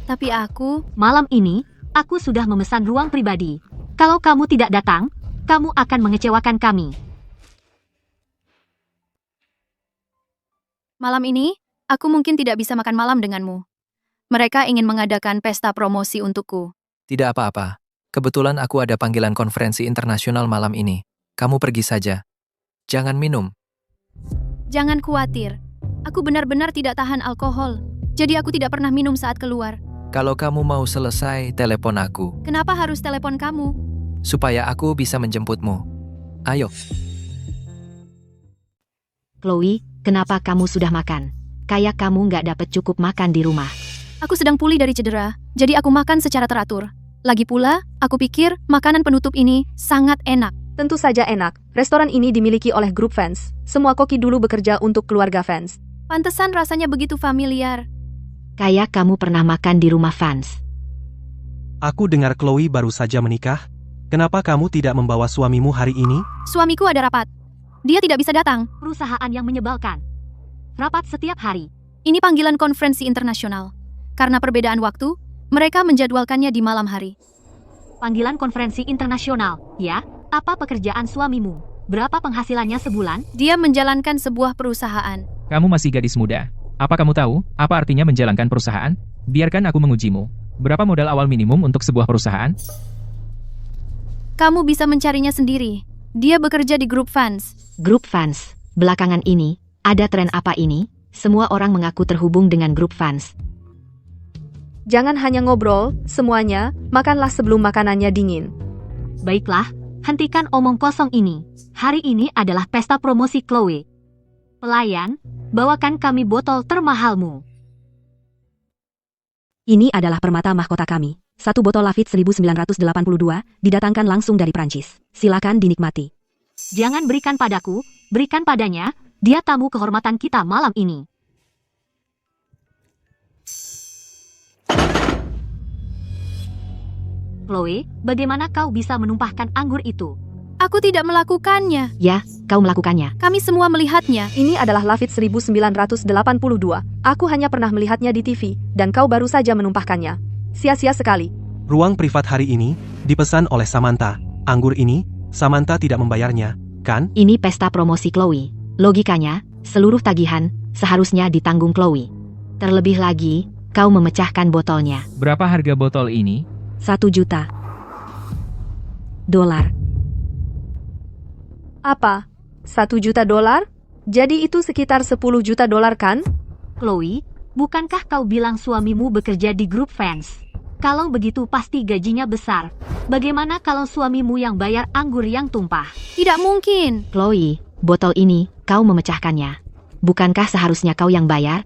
Tapi malam ini, aku sudah memesan ruang pribadi. Kalau kamu tidak datang, kamu akan mengecewakan kami. Malam ini, aku mungkin tidak bisa makan malam denganmu. Mereka ingin mengadakan pesta promosi untukku. Tidak apa-apa. Kebetulan aku ada panggilan konferensi internasional malam ini. Kamu pergi saja. Jangan minum. Jangan khawatir. Aku benar-benar tidak tahan alkohol. Jadi aku tidak pernah minum saat keluar. Kalau kamu mau selesai, telepon aku. Kenapa harus telepon kamu? Supaya aku bisa menjemputmu. Ayo. Chloe, kenapa kamu sudah makan? Kayak kamu nggak dapat cukup makan di rumah. Aku sedang pulih dari cedera, jadi aku makan secara teratur. Lagi pula, aku pikir makanan penutup ini sangat enak. Tentu saja enak. Restoran ini dimiliki oleh grup Vance. Semua koki dulu bekerja untuk keluarga Vance. Pantesan rasanya begitu familiar. Kayak kamu pernah makan di rumah Vance. Aku dengar Chloe baru saja menikah. Kenapa kamu tidak membawa suamimu hari ini? Suamiku ada rapat. Dia tidak bisa datang. Perusahaan yang menyebalkan. Rapat setiap hari. Ini panggilan konferensi internasional. Karena perbedaan waktu, mereka menjadwalkannya di malam hari. Panggilan konferensi internasional, ya? Apa pekerjaan suamimu? Berapa penghasilannya sebulan? Dia menjalankan sebuah perusahaan. Kamu masih gadis muda. Apa kamu tahu, apa artinya menjalankan perusahaan? Biarkan aku mengujimu. Berapa modal awal minimum untuk sebuah perusahaan? Kamu bisa mencarinya sendiri. Dia bekerja di grup Vance. Grup Vance. Belakangan ini, ada tren apa ini? Semua orang mengaku terhubung dengan grup Vance. Jangan hanya ngobrol, semuanya, makanlah sebelum makanannya dingin. Baiklah, hentikan omong kosong ini. Hari ini adalah pesta promosi Chloe. Pelayan, bawakan kami botol termahalmu. Ini adalah permata mahkota kami. Satu botol Lafite 1982, didatangkan langsung dari Prancis. Silakan dinikmati. Jangan berikan padaku, berikan padanya. Dia tamu kehormatan kita malam ini. Chloe, bagaimana kau bisa menumpahkan anggur itu? Aku tidak melakukannya. Ya, kau melakukannya. Kami semua melihatnya. Ini adalah Lafite 1982. Aku hanya pernah melihatnya di TV, dan kau baru saja menumpahkannya. Sia-sia sekali. Ruang privat hari ini dipesan oleh Samantha. Anggur ini, Samantha tidak membayarnya, kan? Ini pesta promosi Chloe. Logikanya, seluruh tagihan seharusnya ditanggung Chloe. Terlebih lagi, kau memecahkan botolnya. Berapa harga botol ini? $1 juta. Apa? $1 juta? Jadi itu sekitar $10 juta kan? Chloe, bukankah kau bilang suamimu bekerja di grup Vance? Kalau begitu pasti gajinya besar. Bagaimana kalau suamimu yang bayar anggur yang tumpah? Tidak mungkin. Chloe, botol ini, kau memecahkannya. Bukankah seharusnya kau yang bayar?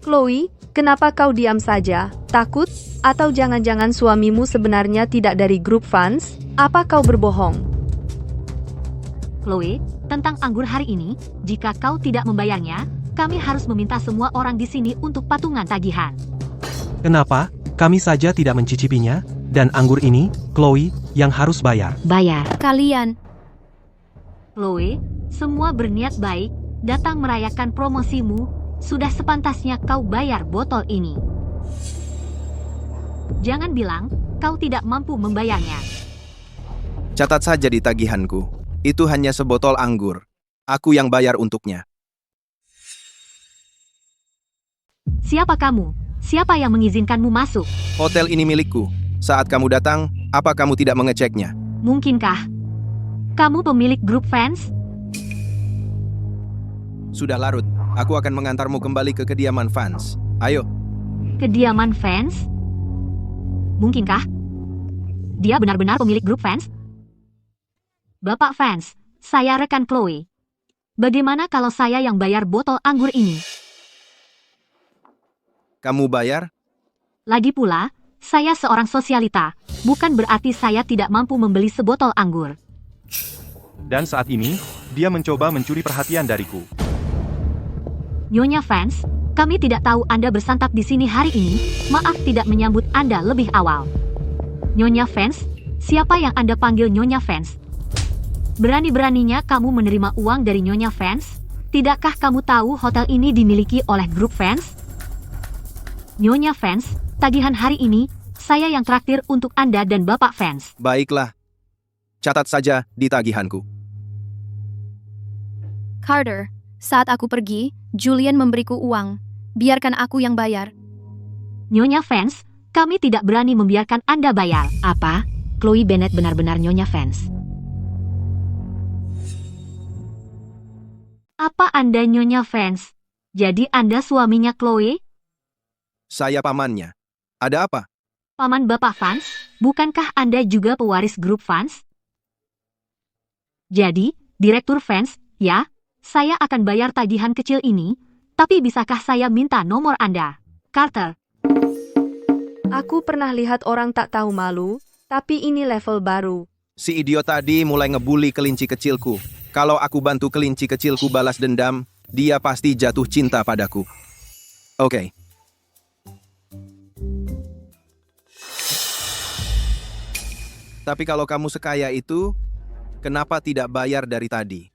Chloe, kenapa kau diam saja? Takut? Atau jangan-jangan suamimu sebenarnya tidak dari grup fans? Apa kau berbohong? Chloe, tentang anggur hari ini, jika kau tidak membayarnya, kami harus meminta semua orang di sini untuk patungan tagihan. Kenapa? Kami saja tidak mencicipinya, dan anggur ini, Chloe, yang harus bayar. Bayar. Kalian. Chloe, semua berniat baik, datang merayakan promosimu, sudah sepantasnya kau bayar botol ini. Jangan bilang, kau tidak mampu membayarnya. Catat saja di tagihanku. Itu hanya sebotol anggur. Aku yang bayar untuknya. Siapa kamu? Siapa yang mengizinkanmu masuk? Hotel ini milikku. Saat kamu datang, apa kamu tidak mengeceknya? Mungkinkah? Kamu pemilik grup fans? Sudah larut. Aku akan mengantarmu kembali ke kediaman fans. Ayo. Kediaman fans? Mungkinkah? Dia benar-benar pemilik grup fans? Bapak fans, saya rekan Chloe. Bagaimana kalau saya yang bayar botol anggur ini? Kamu bayar? Lagi pula, saya seorang sosialita, bukan berarti saya tidak mampu membeli sebotol anggur. Dan saat ini, dia mencoba mencuri perhatian dariku. Nyonya fans, kami tidak tahu Anda bersantap di sini hari ini, maaf tidak menyambut Anda lebih awal. Nyonya fans, siapa yang Anda panggil Nyonya fans? Berani-beraninya kamu menerima uang dari Nyonya fans? Tidakkah kamu tahu hotel ini dimiliki oleh grup fans? Nyonya fans, tagihan hari ini, saya yang traktir untuk Anda dan Bapak fans. Baiklah. Catat saja di tagihanku. Carter, saat aku pergi, Julian memberiku uang. Biarkan aku yang bayar. Nyonya fans, kami tidak berani membiarkan Anda bayar. Apa? Chloe Bennett benar-benar Nyonya fans. Apa Anda Nyonya fans? Jadi Anda suaminya Chloe? Saya pamannya. Ada apa? Paman Bapak fans, bukankah Anda juga pewaris grup fans? Jadi, direktur fans, ya, saya akan bayar tagihan kecil ini, tapi bisakah saya minta nomor Anda? Carter. Aku pernah lihat orang tak tahu malu, tapi ini level baru. Si idiot tadi mulai ngebully kelinci kecilku. Kalau aku bantu kelinci kecilku balas dendam, dia pasti jatuh cinta padaku. Oke. Tapi kalau kamu sekaya itu, kenapa tidak bayar dari tadi?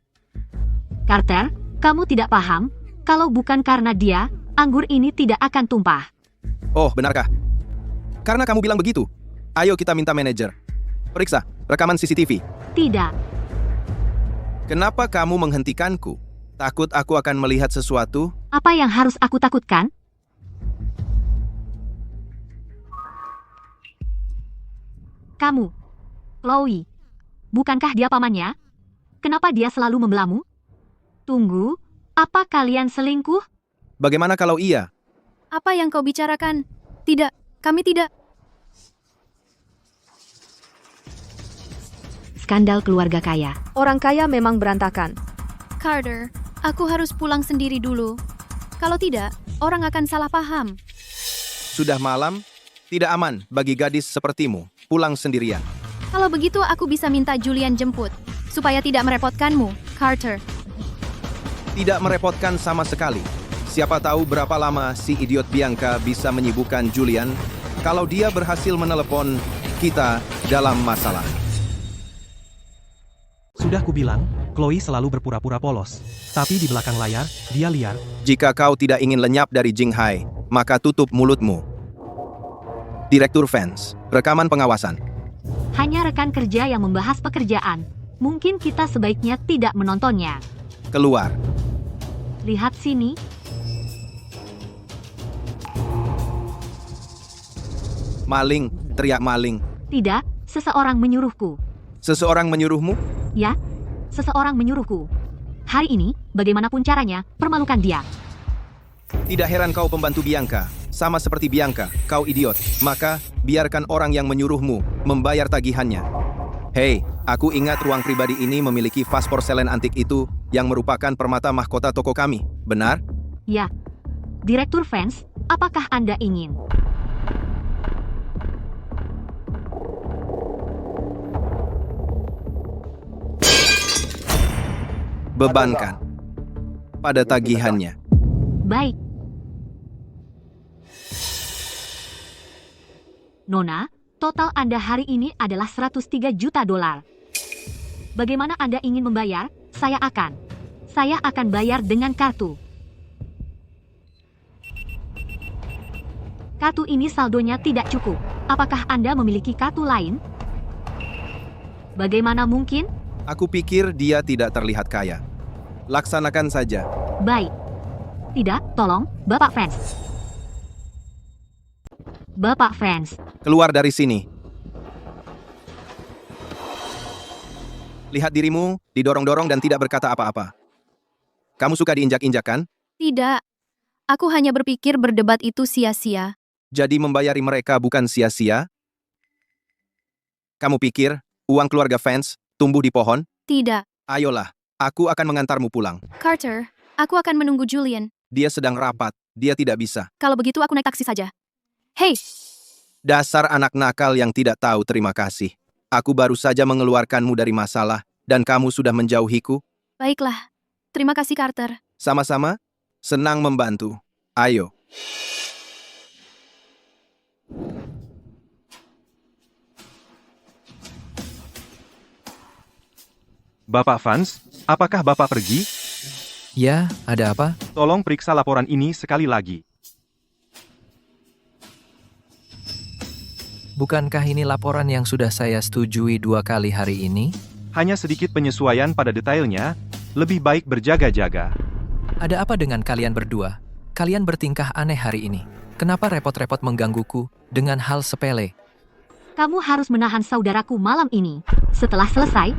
Carter, kamu tidak paham, kalau bukan karena dia, anggur ini tidak akan tumpah. Oh, benarkah? Karena kamu bilang begitu. Ayo kita minta manajer. Periksa, rekaman CCTV. Tidak. Kenapa kamu menghentikanku? Takut aku akan melihat sesuatu? Apa yang harus aku takutkan? Kamu. Chloe. Bukankah dia pamannya? Kenapa dia selalu membelamu? Tunggu, apa kalian selingkuh? Bagaimana kalau iya? Apa yang kau bicarakan? Tidak, kami tidak. Skandal keluarga kaya. Orang kaya memang berantakan. Carter, aku harus pulang sendiri dulu. Kalau tidak, orang akan salah paham. Sudah malam, tidak aman bagi gadis sepertimu pulang sendirian. Kalau begitu aku bisa minta Julian jemput, supaya tidak merepotkanmu, Carter. Tidak merepotkan sama sekali. Siapa tahu berapa lama si idiot Bianca bisa menyibukkan Julian kalau dia berhasil menelepon kita dalam masalah. Sudah kubilang, Chloe selalu berpura-pura polos. Tapi di belakang layar, dia liar. Jika kau tidak ingin lenyap dari Jinghai, maka tutup mulutmu. Direktur fans, rekaman pengawasan. Hanya rekan kerja yang membahas pekerjaan. Mungkin kita sebaiknya tidak menontonnya. Keluar. Lihat sini. Maling, teriak maling. Tidak, seseorang menyuruhku. Seseorang menyuruhmu? Ya, seseorang menyuruhku. Hari ini, bagaimanapun caranya, permalukan dia. Tidak heran kau pembantu Bianca. Sama seperti Bianca, kau idiot. Maka, biarkan orang yang menyuruhmu membayar tagihannya. Hei, aku ingat ruang pribadi ini memiliki vas porselen antik itu yang merupakan permata mahkota toko kami. Benar? Ya. Direktur Vance, apakah Anda ingin? Bebankan pada tagihannya. Baik. Nona, total Anda hari ini adalah 103 juta dolar. Bagaimana Anda ingin membayar? Saya akan bayar dengan kartu. Kartu ini saldonya tidak cukup. Apakah Anda memiliki kartu lain? Bagaimana mungkin? Aku pikir dia tidak terlihat kaya. Laksanakan saja. Baik. Tidak, tolong, Bapak Vance. Bapak Vance. Keluar dari sini. Lihat dirimu, didorong-dorong dan tidak berkata apa-apa. Kamu suka diinjak-injak kan? Tidak. Aku hanya berpikir berdebat itu sia-sia. Jadi membayari mereka bukan sia-sia? Kamu pikir uang keluarga Vance tumbuh di pohon? Tidak. Ayolah, aku akan mengantarmu pulang. Carter, aku akan menunggu Julian. Dia sedang rapat, dia tidak bisa. Kalau begitu aku naik taksi saja. Hei! Dasar anak nakal yang tidak tahu terima kasih. Aku baru saja mengeluarkanmu dari masalah, dan kamu sudah menjauhiku? Baiklah. Terima kasih, Carter. Sama-sama, senang membantu. Ayo. Bapak Vance, apakah Bapak pergi? Ya, ada apa? Tolong periksa laporan ini sekali lagi. Bukankah ini laporan yang sudah saya setujui 2 kali hari ini? Hanya sedikit penyesuaian pada detailnya, lebih baik berjaga-jaga. Ada apa dengan kalian berdua? Kalian bertingkah aneh hari ini. Kenapa repot-repot menggangguku dengan hal sepele? Kamu harus menahan saudaraku malam ini. Setelah selesai,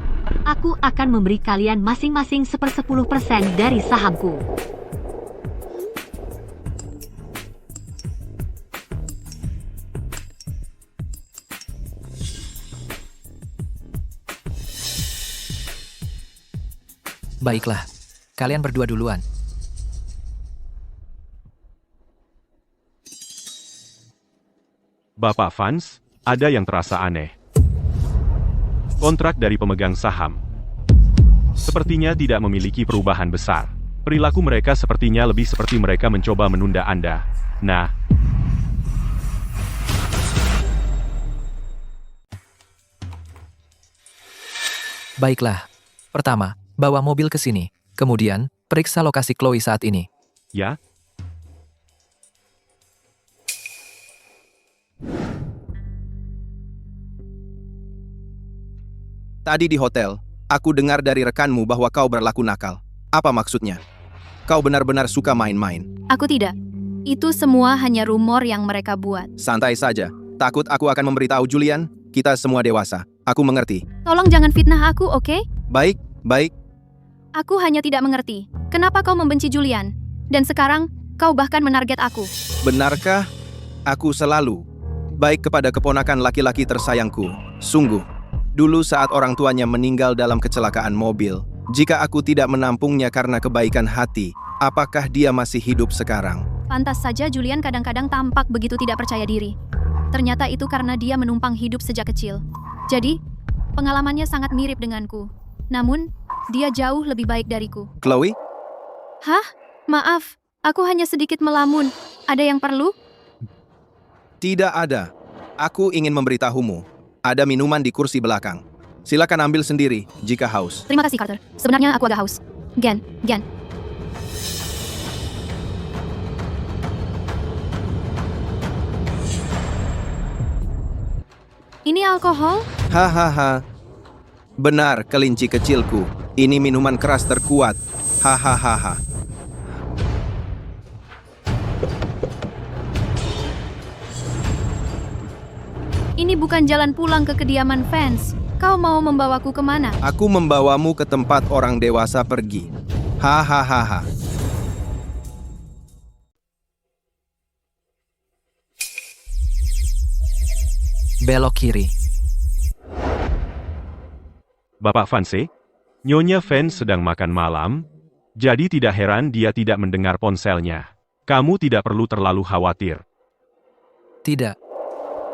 aku akan memberi kalian masing-masing 10% dari sahamku. Baiklah, kalian berdua duluan. Bapak Vance, ada yang terasa aneh. Kontrak dari pemegang saham sepertinya tidak memiliki perubahan besar. Perilaku mereka sepertinya lebih seperti mereka mencoba menunda Anda. Nah, baiklah. Pertama, bawa mobil ke sini. Kemudian, periksa lokasi Chloe saat ini. ya, Tadi di hotel, aku dengar dari rekanmu bahwa kau berlaku nakal. Apa maksudnya? Kau benar-benar suka main-main. Aku tidak. Itu semua hanya rumor yang mereka buat. Santai saja. Takut aku akan memberitahu Julian? Kita semua dewasa. Aku mengerti. Tolong jangan fitnah aku, oke? Baik, baik. Aku hanya tidak mengerti. Kenapa kau membenci Julian? Dan sekarang, kau bahkan menarget aku. Benarkah aku selalu baik kepada keponakan laki-laki tersayangku? Sungguh. Dulu saat orang tuanya meninggal dalam kecelakaan mobil, jika aku tidak menampungnya karena kebaikan hati, apakah dia masih hidup sekarang? Pantas saja Julian kadang-kadang tampak begitu tidak percaya diri. Ternyata itu karena dia menumpang hidup sejak kecil. Jadi, pengalamannya sangat mirip denganku. Namun, dia jauh lebih baik dariku. Chloe? Hah? Maaf, aku hanya sedikit melamun. Ada yang perlu? Tidak ada. Aku ingin memberitahumu. Ada minuman di kursi belakang. Silakan ambil sendiri jika haus. Terima kasih, Carter. Sebenarnya aku agak haus. Gen. Ini alkohol? Hahaha. Benar, kelinci kecilku. Ini minuman keras terkuat. Hahaha. Ini bukan jalan pulang ke kediaman Vance. Kau mau membawaku kemana? Aku membawamu ke tempat orang dewasa pergi. Hahaha. Belok kiri. Bapak Vance, Nyonya Vance sedang makan malam, jadi tidak heran dia tidak mendengar ponselnya. Kamu tidak perlu terlalu khawatir. Tidak.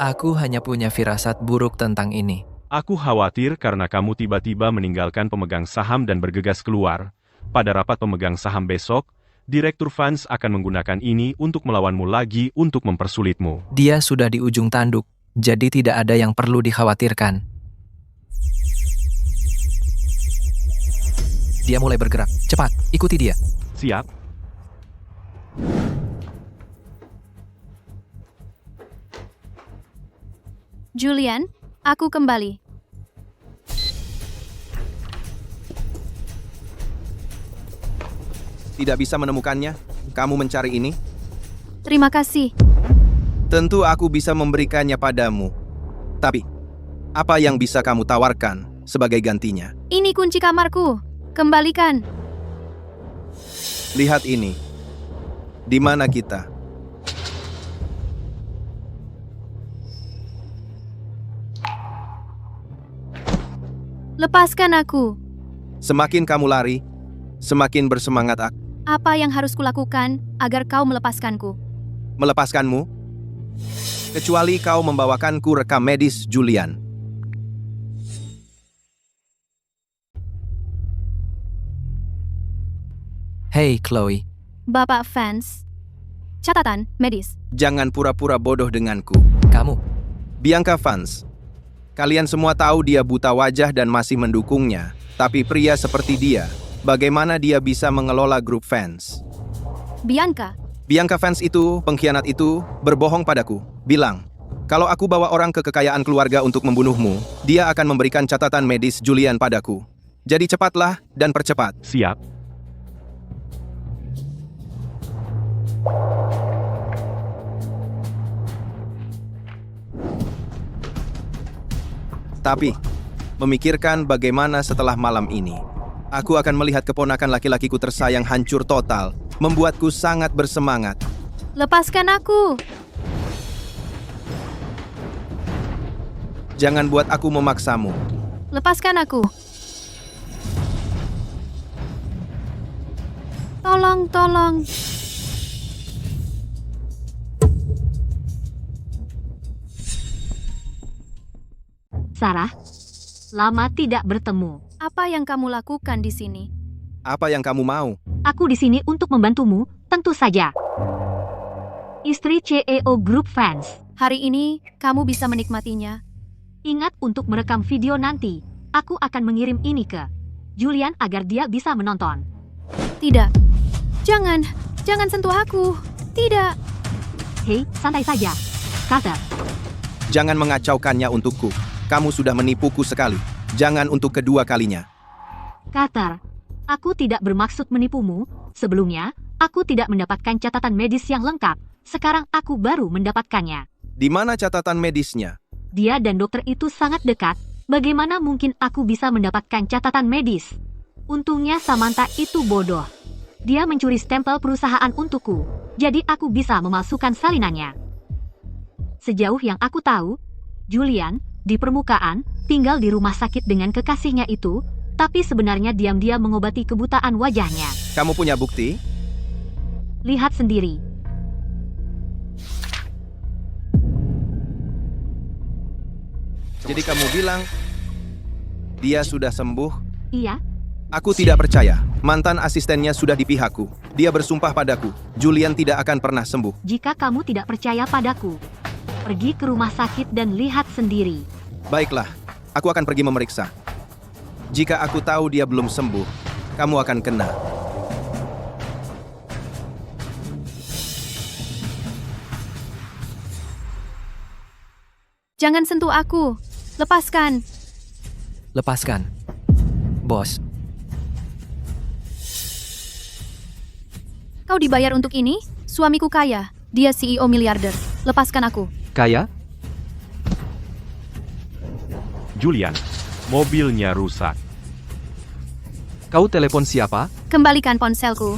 Aku hanya punya firasat buruk tentang ini. Aku khawatir karena kamu tiba-tiba meninggalkan pemegang saham dan bergegas keluar. Pada rapat pemegang saham besok, Direktur Vance akan menggunakan ini untuk melawanmu lagi untuk mempersulitmu. Dia sudah di ujung tanduk, jadi tidak ada yang perlu dikhawatirkan. Dia mulai bergerak. Cepat, ikuti dia. Siap. Julian, aku kembali. Tidak bisa menemukannya? Kamu mencari ini? Terima kasih. Tentu aku bisa memberikannya padamu. Tapi, apa yang bisa kamu tawarkan sebagai gantinya? Ini kunci kamarku. Kembalikan. Lihat ini. Di mana kita? Lepaskan aku. Semakin kamu lari, semakin bersemangat aku. Apa yang harus kulakukan agar kau melepaskanku? Melepaskanmu? Kecuali kau membawakanku rekam medis Julian. Hey, Chloe. Bapak Vance. Catatan medis. Jangan pura-pura bodoh denganku. Kamu. Bianca Vance. Kalian semua tahu dia buta wajah dan masih mendukungnya. Tapi pria seperti dia, bagaimana dia bisa mengelola grup Vance? Bianca. Bianca Vance itu, pengkhianat itu, berbohong padaku. Bilang, kalau aku bawa orang ke kekayaan keluarga untuk membunuhmu, dia akan memberikan catatan medis Julian padaku. Jadi cepatlah dan percepat. Siap. Tapi, memikirkan bagaimana setelah malam ini. Aku akan melihat keponakan laki-lakiku tersayang hancur total, membuatku sangat bersemangat. Lepaskan aku. Jangan buat aku memaksamu. Lepaskan aku. Tolong, tolong. Sarah, lama tidak bertemu. Apa yang kamu lakukan di sini? Apa yang kamu mau? Aku di sini untuk membantumu, tentu saja. Istri CEO Group Vance. Hari ini, kamu bisa menikmatinya. Ingat untuk merekam video nanti. Aku akan mengirim ini ke Julian agar dia bisa menonton. Tidak. Jangan sentuh aku. Tidak. Hei, santai saja. Carter. Jangan mengacaukannya untukku. Kamu sudah menipuku sekali. Jangan untuk kedua kalinya. Carter, aku tidak bermaksud menipumu. Sebelumnya, aku tidak mendapatkan catatan medis yang lengkap. Sekarang aku baru mendapatkannya. Di mana catatan medisnya? Dia dan dokter itu sangat dekat. Bagaimana mungkin aku bisa mendapatkan catatan medis? Untungnya Samantha itu bodoh. Dia mencuri stempel perusahaan untukku. Jadi aku bisa memalsukan salinannya. Sejauh yang aku tahu, Julian di permukaan tinggal di rumah sakit dengan kekasihnya itu, tapi sebenarnya diam-diam mengobati kebutaan wajahnya. Kamu punya bukti? Lihat sendiri. Jadi kamu bilang dia sudah sembuh? Iya. Aku tidak percaya. Mantan asistennya sudah di pihakku. Dia bersumpah padaku, Julian tidak akan pernah sembuh. Jika kamu tidak percaya padaku, pergi ke rumah sakit dan lihat sendiri. Baiklah, aku akan pergi memeriksa. Jika aku tahu dia belum sembuh, kamu akan kena. Jangan sentuh aku. Lepaskan. Lepaskan. Bos. Kau dibayar untuk ini? Suamiku kaya. Dia CEO miliarder. Lepaskan aku. Kaya? Julian, mobilnya rusak. Kau telepon siapa? Kembalikan ponselku.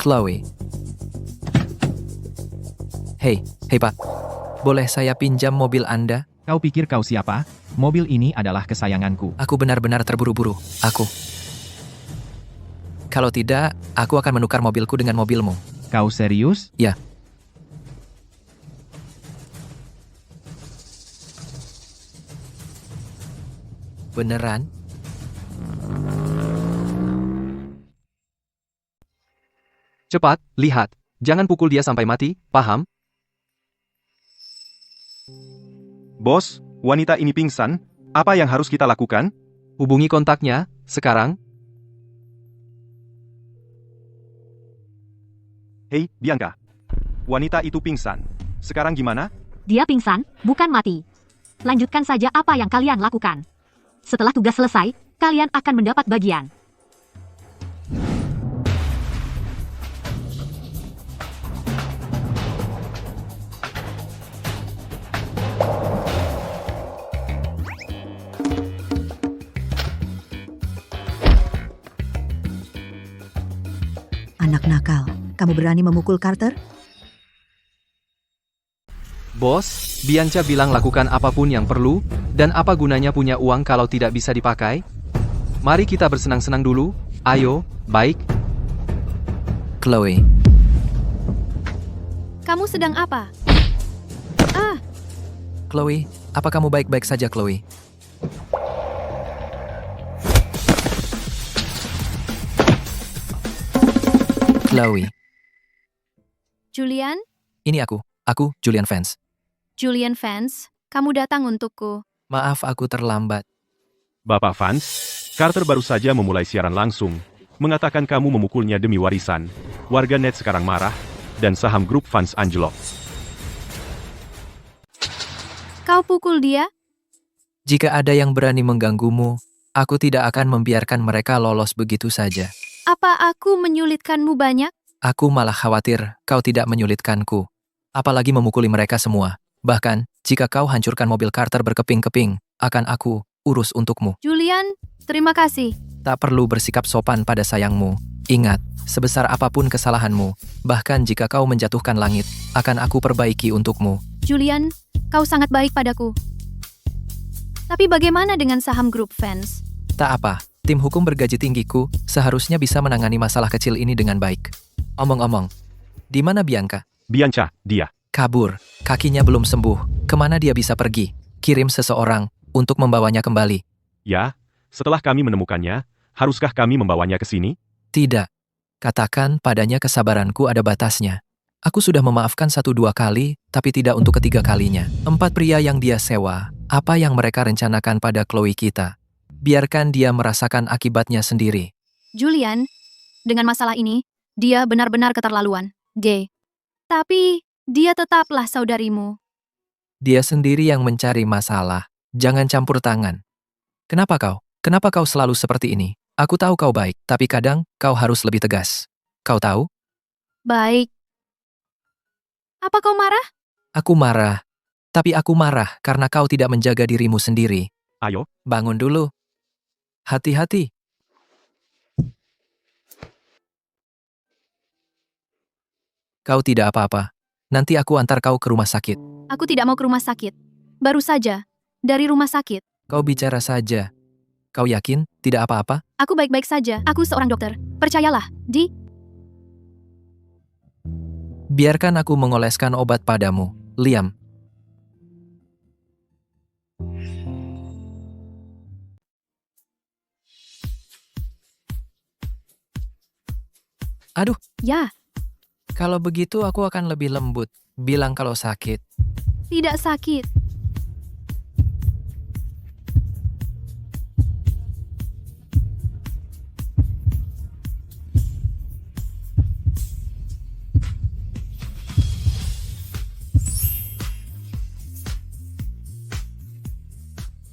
Chloe. Hei Pak. boleh saya pinjam mobil Anda? Kau pikir kau siapa? Mobil ini adalah kesayanganku. Aku benar-benar terburu-buru. Kalau tidak, aku akan menukar mobilku dengan mobilmu. Kau serius? Ya. Beneran? Cepat, lihat. Jangan pukul dia sampai mati, paham? Bos, wanita ini pingsan. Apa yang harus kita lakukan? Hubungi kontaknya, sekarang. Hei, Bianca. Wanita itu pingsan. Sekarang gimana? Dia pingsan, bukan mati. Lanjutkan saja apa yang kalian lakukan. Setelah tugas selesai, kalian akan mendapat bagian. Anak nakal, kamu berani memukul Carter? Bos, Bianca bilang lakukan apapun yang perlu, dan apa gunanya punya uang kalau tidak bisa dipakai? Mari kita bersenang-senang dulu, ayo, baik. Chloe, Kamu sedang apa? Chloe, apa kamu baik-baik saja, Chloe? Chloe, Julian? ini aku, Julian Vance. Julian Vance, kamu datang untukku. Maaf aku terlambat. Bapak Vance, Carter baru saja memulai siaran langsung, mengatakan kamu memukulnya demi warisan. Warganet sekarang marah, dan saham grup Vance anjlok. Kau pukul dia? Jika ada yang berani mengganggumu, aku tidak akan membiarkan mereka lolos begitu saja. Apa aku menyulitkanmu banyak? Aku malah khawatir kau tidak menyulitkanku. Apalagi memukuli mereka semua. Bahkan, jika kau hancurkan mobil Carter berkeping-keping, akan aku urus untukmu. Julian, terima kasih. Tak perlu bersikap sopan pada sayangmu. Ingat, sebesar apapun kesalahanmu, bahkan jika kau menjatuhkan langit, akan aku perbaiki untukmu. Julian, kau sangat baik padaku. Tapi bagaimana dengan saham grup Vance? Tak apa, tim hukum bergaji tinggiku seharusnya bisa menangani masalah kecil ini dengan baik. Omong-omong, di mana Bianca? Bianca, dia. Kabur, kakinya belum sembuh. Kemana dia bisa pergi? Kirim seseorang untuk membawanya kembali. Ya, setelah kami menemukannya, haruskah kami membawanya ke sini? Tidak. Katakan padanya kesabaranku ada batasnya. Aku sudah memaafkan 1-2 kali, tapi tidak untuk ketiga kalinya. 4 pria yang dia sewa, apa yang mereka rencanakan pada Chloe kita? Biarkan dia merasakan akibatnya sendiri. Julian, dengan masalah ini, dia benar-benar keterlaluan. Gay. Tapi, dia tetaplah saudarimu. Dia sendiri yang mencari masalah. Jangan campur tangan. Kenapa kau selalu seperti ini? Aku tahu kau baik, tapi kadang kau harus lebih tegas. Kau tahu? Baik. Apa kau marah? Aku marah. Tapi aku marah karena kau tidak menjaga dirimu sendiri. Ayo. Bangun dulu. Hati-hati. Kau tidak apa-apa. Nanti aku antar kau ke rumah sakit. Aku tidak mau ke rumah sakit. Baru saja. Dari rumah sakit. Kau bicara saja. Kau yakin tidak apa-apa? Aku baik-baik saja. Aku seorang dokter. Percayalah, Di. Biarkan aku mengoleskan obat padamu, Liam. Aduh. Ya. Kalau begitu aku akan lebih lembut. Bilang kalau sakit. Tidak sakit.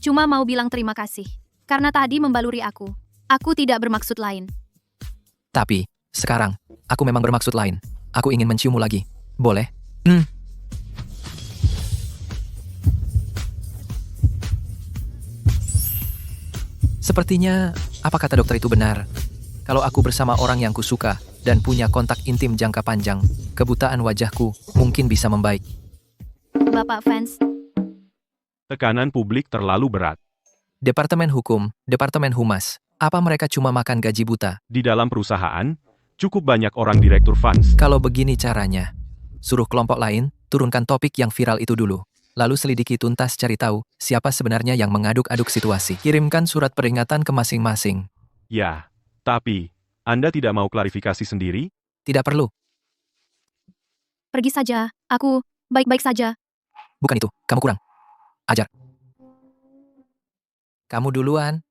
Cuma mau bilang terima kasih. Karena tadi membaluri aku. Aku tidak bermaksud lain. Tapi, sekarang, aku memang bermaksud lain. Aku ingin menciummu lagi. Boleh? Sepertinya, apa kata dokter itu benar? Kalau aku bersama orang yang kusuka dan punya kontak intim jangka panjang, kebutaan wajahku mungkin bisa membaik. Bapak Fans. Tekanan publik terlalu berat. Departemen Hukum, Departemen Humas, apa mereka cuma makan gaji buta? Di dalam perusahaan, cukup banyak orang direktur funds. Kalau begini caranya, suruh kelompok lain turunkan topik yang viral itu dulu. Lalu selidiki tuntas cari tahu siapa sebenarnya yang mengaduk-aduk situasi. Kirimkan surat peringatan ke masing-masing. Ya, tapi Anda tidak mau klarifikasi sendiri? Tidak perlu. Pergi saja, aku baik-baik saja. Bukan itu, kamu kurang ajar. Kamu duluan.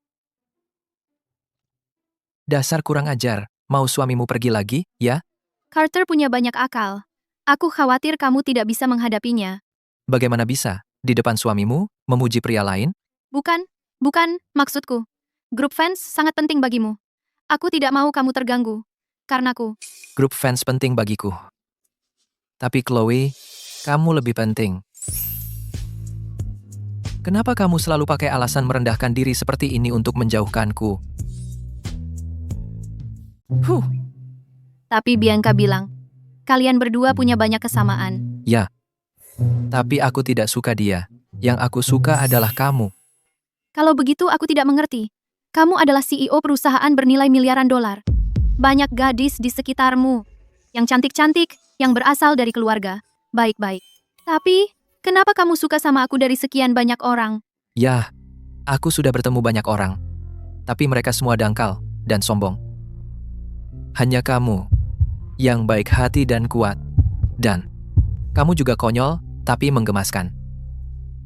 Dasar kurang ajar, mau suamimu pergi lagi, ya? Carter punya banyak akal. Aku khawatir kamu tidak bisa menghadapinya. Bagaimana bisa, di depan suamimu, memuji pria lain? Bukan, maksudku. Grup fans sangat penting bagimu. Aku tidak mau kamu terganggu. Karenaku. Grup fans penting bagiku. Tapi Chloe, kamu lebih penting. Kenapa kamu selalu pakai alasan merendahkan diri seperti ini untuk menjauhkanku? Tapi Bianca bilang, kalian berdua punya banyak kesamaan. Ya. Tapi aku tidak suka dia. Yang aku suka adalah kamu. Kalau begitu aku tidak mengerti. Kamu adalah CEO perusahaan bernilai miliaran dolar. Banyak gadis di sekitarmu. Yang cantik-cantik, yang berasal dari keluarga. Baik-baik. Tapi, kenapa kamu suka sama aku dari sekian banyak orang? Ya, aku sudah bertemu banyak orang. Tapi mereka semua dangkal dan sombong. Hanya kamu yang baik hati dan kuat. Dan kamu juga konyol, tapi menggemaskan.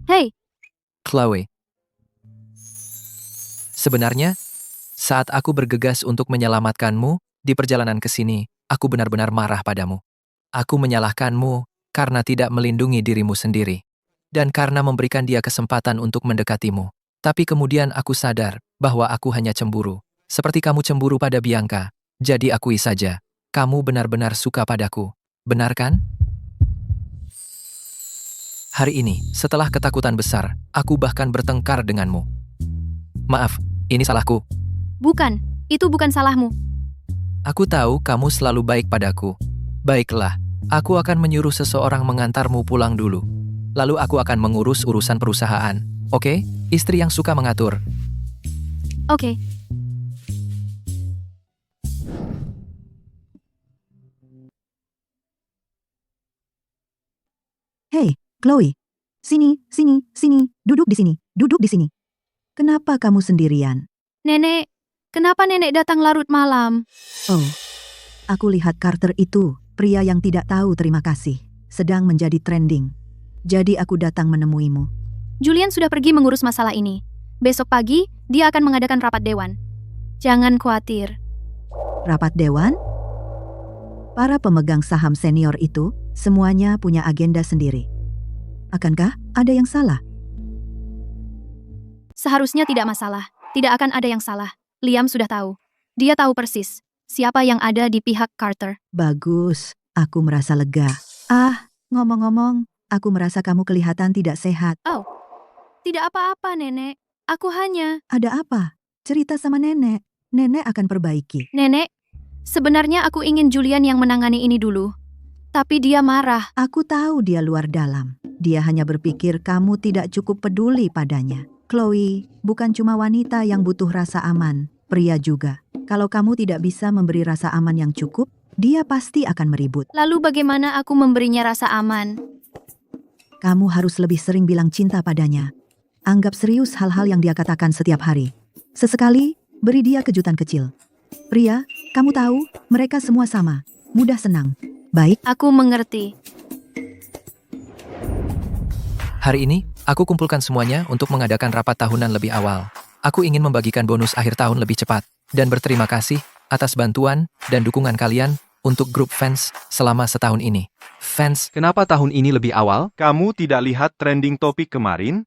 Hei, Chloe. Sebenarnya, saat aku bergegas untuk menyelamatkanmu, di perjalanan ke sini, aku benar-benar marah padamu. Aku menyalahkanmu karena tidak melindungi dirimu sendiri. Dan karena memberikan dia kesempatan untuk mendekatimu. Tapi kemudian aku sadar bahwa aku hanya cemburu. Seperti kamu cemburu pada Bianca. Jadi akui saja, kamu benar-benar suka padaku. Benar kan? Hari ini, setelah ketakutan besar, aku bahkan bertengkar denganmu. Maaf, ini salahku. bukan. Itu bukan salahmu. Aku tahu kamu selalu baik padaku. Baiklah, aku akan menyuruh seseorang mengantarmu pulang dulu. Lalu aku akan mengurus urusan perusahaan. Oke? Istri yang suka mengatur. Oke. Hei, Chloe. Sini, duduk di sini. Kenapa kamu sendirian? Nenek, kenapa nenek datang larut malam? Oh, aku lihat Carter itu, pria yang tidak tahu terima kasih, sedang menjadi trending. Jadi aku datang menemuimu. Julian sudah pergi mengurus masalah ini. Besok pagi, dia akan mengadakan rapat dewan. Jangan khawatir. Rapat dewan? Para pemegang saham senior itu, semuanya punya agenda sendiri. Akankah ada yang salah? Seharusnya tidak masalah. Tidak akan ada yang salah. Liam sudah tahu. Dia tahu persis siapa yang ada di pihak Carter. Bagus, aku merasa lega. Ngomong-ngomong, aku merasa kamu kelihatan tidak sehat. Oh, tidak apa-apa, Nenek. Aku hanya... Ada apa? Cerita sama nenek. Nenek akan perbaiki. Nenek, sebenarnya aku ingin Julian yang menangani ini dulu. Tapi dia marah. Aku tahu dia luar dalam. Dia hanya berpikir kamu tidak cukup peduli padanya. Chloe, bukan cuma wanita yang butuh rasa aman, pria juga. Kalau kamu tidak bisa memberi rasa aman yang cukup, dia pasti akan meribut. Lalu bagaimana aku memberinya rasa aman? Kamu harus lebih sering bilang cinta padanya. Anggap serius hal-hal yang dia katakan setiap hari. Sesekali, beri dia kejutan kecil. Pria, kamu tahu, mereka semua sama. Mudah senang. Baik. Aku mengerti. Hari ini, aku kumpulkan semuanya untuk mengadakan rapat tahunan lebih awal. Aku ingin membagikan bonus akhir tahun lebih cepat. Dan berterima kasih atas bantuan dan dukungan kalian untuk grup fans selama setahun ini. Fans, Kenapa tahun ini lebih awal? Kamu tidak lihat trending topik kemarin?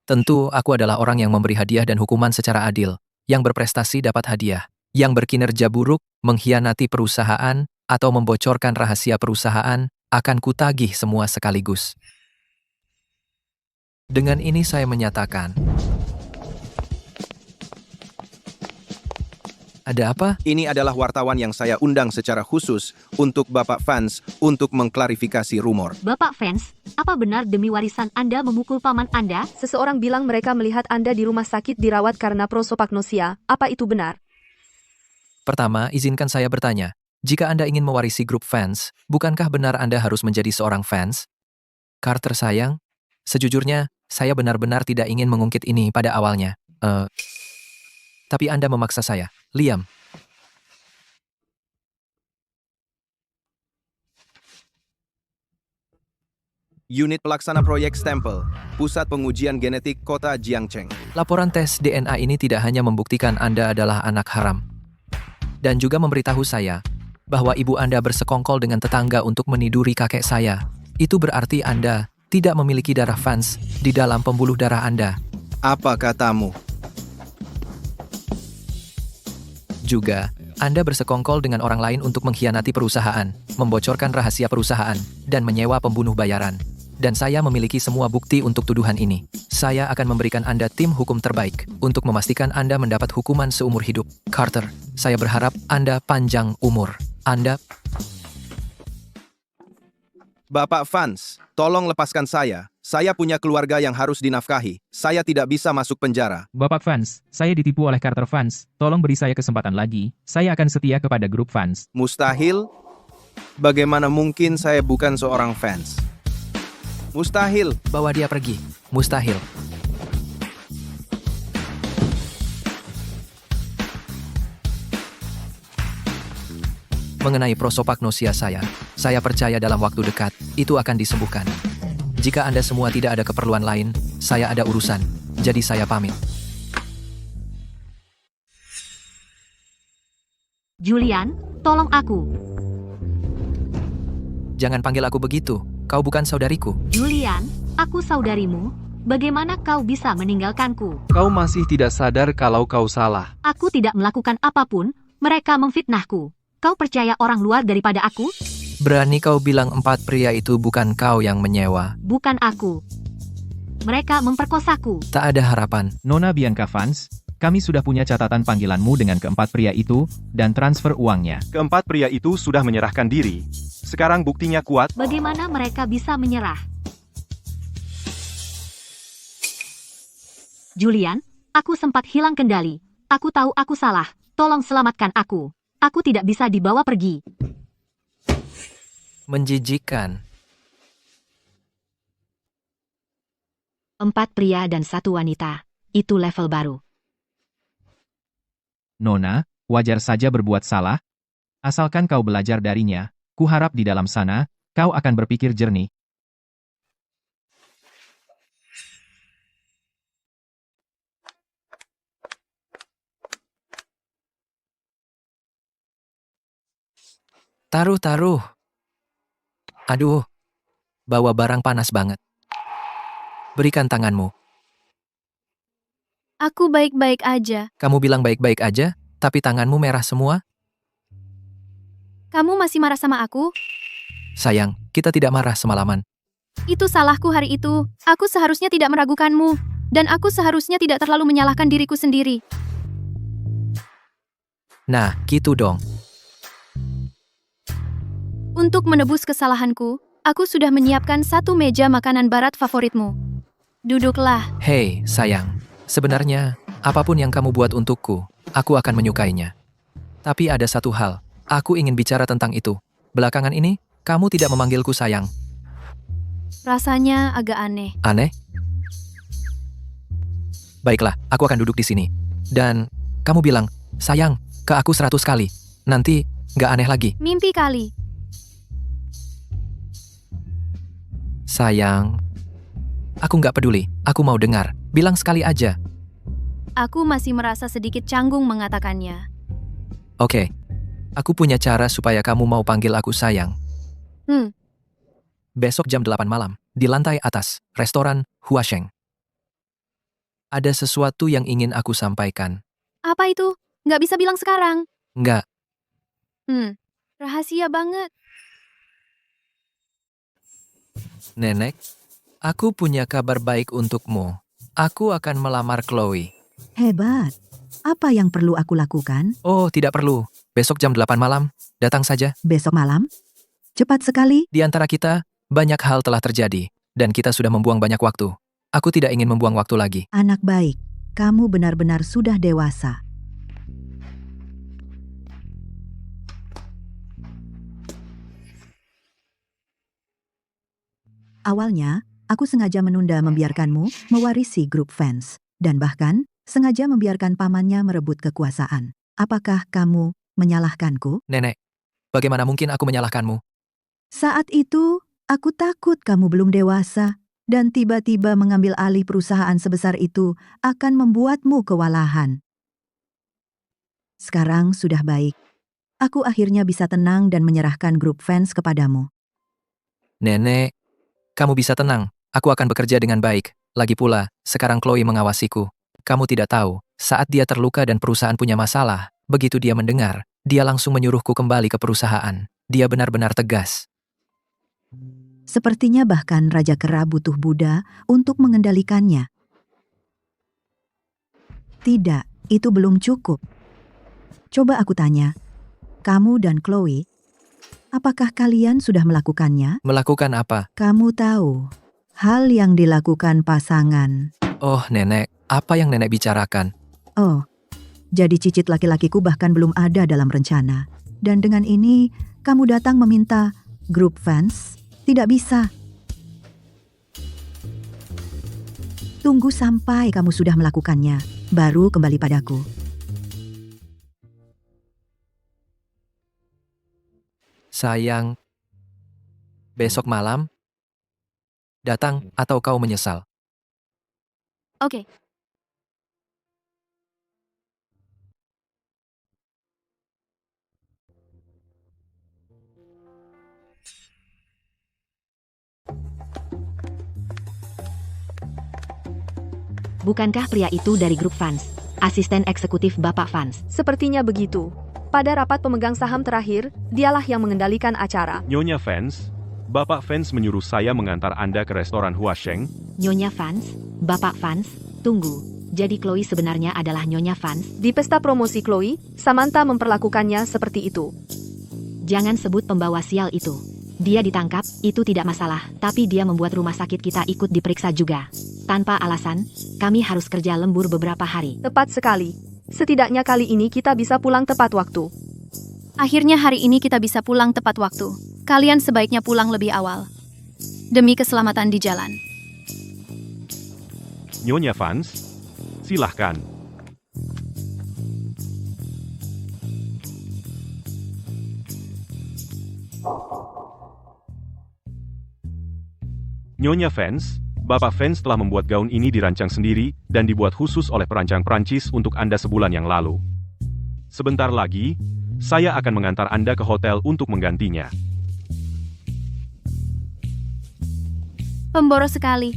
tentu aku adalah orang yang memberi hadiah dan hukuman secara adil. Yang berprestasi dapat hadiah. Yang berkinerja buruk, mengkhianati perusahaan, atau membocorkan rahasia perusahaan, akan kutagih semua sekaligus. Dengan ini saya menyatakan, Ada apa? Ini adalah wartawan yang saya undang secara khusus untuk Bapak Fans untuk mengklarifikasi rumor. Bapak Fans, apa benar demi warisan Anda memukul paman Anda? Seseorang bilang mereka melihat Anda di rumah sakit dirawat karena prosopagnosia. Apa itu benar? Pertama, izinkan saya bertanya. Jika Anda ingin mewarisi grup fans, bukankah benar Anda harus menjadi seorang fans? Carter sayang, sejujurnya, saya benar-benar tidak ingin mengungkit ini pada awalnya. Tapi Anda memaksa saya. Liam. Unit Pelaksana Proyek Stempel, Pusat Pengujian Genetik Kota Jiangcheng. Laporan tes DNA ini tidak hanya membuktikan Anda adalah anak haram, dan juga memberitahu saya bahwa ibu Anda bersekongkol dengan tetangga untuk meniduri kakek saya. Itu berarti Anda tidak memiliki darah fans di dalam pembuluh darah Anda. Apa katamu? Juga, Anda bersekongkol dengan orang lain untuk mengkhianati perusahaan, membocorkan rahasia perusahaan, dan menyewa pembunuh bayaran. Dan saya memiliki semua bukti untuk tuduhan ini. Saya akan memberikan Anda tim hukum terbaik untuk memastikan Anda mendapat hukuman seumur hidup. Carter, saya berharap Anda panjang umur. Anda... Bapak Fans, tolong lepaskan saya. Saya punya keluarga yang harus dinafkahi. Saya tidak bisa masuk penjara. Bapak Fans, saya ditipu oleh Carter Fans. Tolong beri saya kesempatan lagi. Saya akan setia kepada grup fans. Mustahil? Bagaimana mungkin saya bukan seorang fans? Mustahil. Bawa dia pergi. Mustahil. Mengenai prosopagnosia saya percaya dalam waktu dekat, itu akan disembuhkan. Jika Anda semua tidak ada keperluan lain, saya ada urusan. Jadi saya pamit. Julian, tolong aku. Jangan panggil aku begitu. Kau bukan saudariku. Julian, aku saudarimu. Bagaimana kau bisa meninggalkanku? Kau masih tidak sadar kalau kau salah. Aku tidak melakukan apapun, mereka memfitnahku. Kau percaya orang luar daripada aku? Berani kau bilang 4 pria itu bukan kau yang menyewa. Bukan aku. Mereka memperkosaku. Tak ada harapan. Nona Bianca Fans, kami sudah punya catatan panggilanmu dengan keempat pria itu, dan transfer uangnya. Keempat pria itu sudah menyerahkan diri. Sekarang buktinya kuat. Bagaimana mereka bisa menyerah? Julian, aku sempat hilang kendali. Aku tahu aku salah. Tolong selamatkan aku. Aku tidak bisa dibawa pergi. Menjijikkan. 4 pria dan 1 wanita. Itu level baru. Nona, wajar saja berbuat salah. Asalkan kau belajar darinya, kuharap di dalam sana, kau akan berpikir jernih. Taruh. Aduh, bawa barang panas banget. Berikan tanganmu. Aku baik-baik aja. Kamu bilang baik-baik aja, tapi tanganmu merah semua? Kamu masih marah sama aku? Sayang, kita tidak marah semalaman. Itu salahku hari itu. Aku seharusnya tidak meragukanmu. Dan aku seharusnya tidak terlalu menyalahkan diriku sendiri. Nah, gitu dong. Untuk menebus kesalahanku, aku sudah menyiapkan 1 meja makanan barat favoritmu. Duduklah. Hei, sayang. Sebenarnya, apapun yang kamu buat untukku, aku akan menyukainya. Tapi ada satu hal, aku ingin bicara tentang itu. Belakangan ini, kamu tidak memanggilku sayang. Rasanya agak aneh. Aneh? Baiklah, aku akan duduk di sini. Dan, kamu bilang, sayang, ke aku 100 kali. Nanti, nggak aneh lagi. Mimpi kali. Sayang, aku nggak peduli. Aku mau dengar. Bilang sekali aja. Aku masih merasa sedikit canggung mengatakannya. Oke, aku punya cara supaya kamu mau panggil aku sayang. Besok jam 8 malam, di lantai atas, restoran Huasheng. Ada sesuatu yang ingin aku sampaikan. Apa itu? Nggak bisa bilang sekarang. Nggak. Rahasia banget. Nenek, aku punya kabar baik untukmu. Aku akan melamar Chloe. Hebat. Apa yang perlu aku lakukan? Oh, tidak perlu. Besok jam 8 malam, datang saja. Besok malam? Cepat sekali. Di antara kita, banyak hal telah terjadi, dan kita sudah membuang banyak waktu. Aku tidak ingin membuang waktu lagi. Anak baik, kamu benar-benar sudah dewasa. Awalnya, aku sengaja menunda membiarkanmu mewarisi grup fans, dan bahkan sengaja membiarkan pamannya merebut kekuasaan. Apakah kamu menyalahkanku? Nenek, bagaimana mungkin aku menyalahkanmu? Saat itu, aku takut kamu belum dewasa, dan tiba-tiba mengambil alih perusahaan sebesar itu akan membuatmu kewalahan. Sekarang sudah baik. Aku akhirnya bisa tenang dan menyerahkan grup fans kepadamu. Nenek, kamu bisa tenang. Aku akan bekerja dengan baik. Lagi pula, sekarang Chloe mengawasiku. Kamu tidak tahu, saat dia terluka dan perusahaan punya masalah, begitu dia mendengar, dia langsung menyuruhku kembali ke perusahaan. Dia benar-benar tegas. Sepertinya bahkan Raja Kera butuh Buddha untuk mengendalikannya. Tidak, itu belum cukup. Coba aku tanya, kamu dan Chloe, apakah kalian sudah melakukannya? Melakukan apa? Kamu tahu, hal yang dilakukan pasangan. Oh, Nenek, apa yang Nenek bicarakan? Oh, jadi cicit laki-lakiku bahkan belum ada dalam rencana. Dan dengan ini, kamu datang meminta grup fans? Tidak bisa. Tunggu sampai kamu sudah melakukannya, baru kembali padaku. Sayang, besok malam, datang atau kau menyesal. Oke. Bukankah pria itu dari grup fans? Asisten eksekutif Bapak Fans. Sepertinya begitu. Pada rapat pemegang saham terakhir, dialah yang mengendalikan acara. Nyonya Fans, Bapak Fans menyuruh saya mengantar Anda ke restoran Huasheng. Nyonya Fans, Bapak Fans, tunggu. Jadi Chloe sebenarnya adalah Nyonya Fans? Di pesta promosi Chloe, Samantha memperlakukannya seperti itu. Jangan sebut pembawa sial itu. Dia ditangkap, itu tidak masalah, tapi dia membuat rumah sakit kita ikut diperiksa juga. Tanpa alasan, kami harus kerja lembur beberapa hari. Tepat sekali. Setidaknya kali ini kita bisa pulang tepat waktu. Akhirnya hari ini kita bisa pulang tepat waktu. Kalian sebaiknya pulang lebih awal. Demi keselamatan di jalan. Nyonya Fans, silahkan. Nyonya Fans, Bapak Fans telah membuat gaun ini dirancang sendiri dan dibuat khusus oleh perancang Prancis untuk Anda sebulan yang lalu. Sebentar lagi, saya akan mengantar Anda ke hotel untuk menggantinya. Pemboros sekali.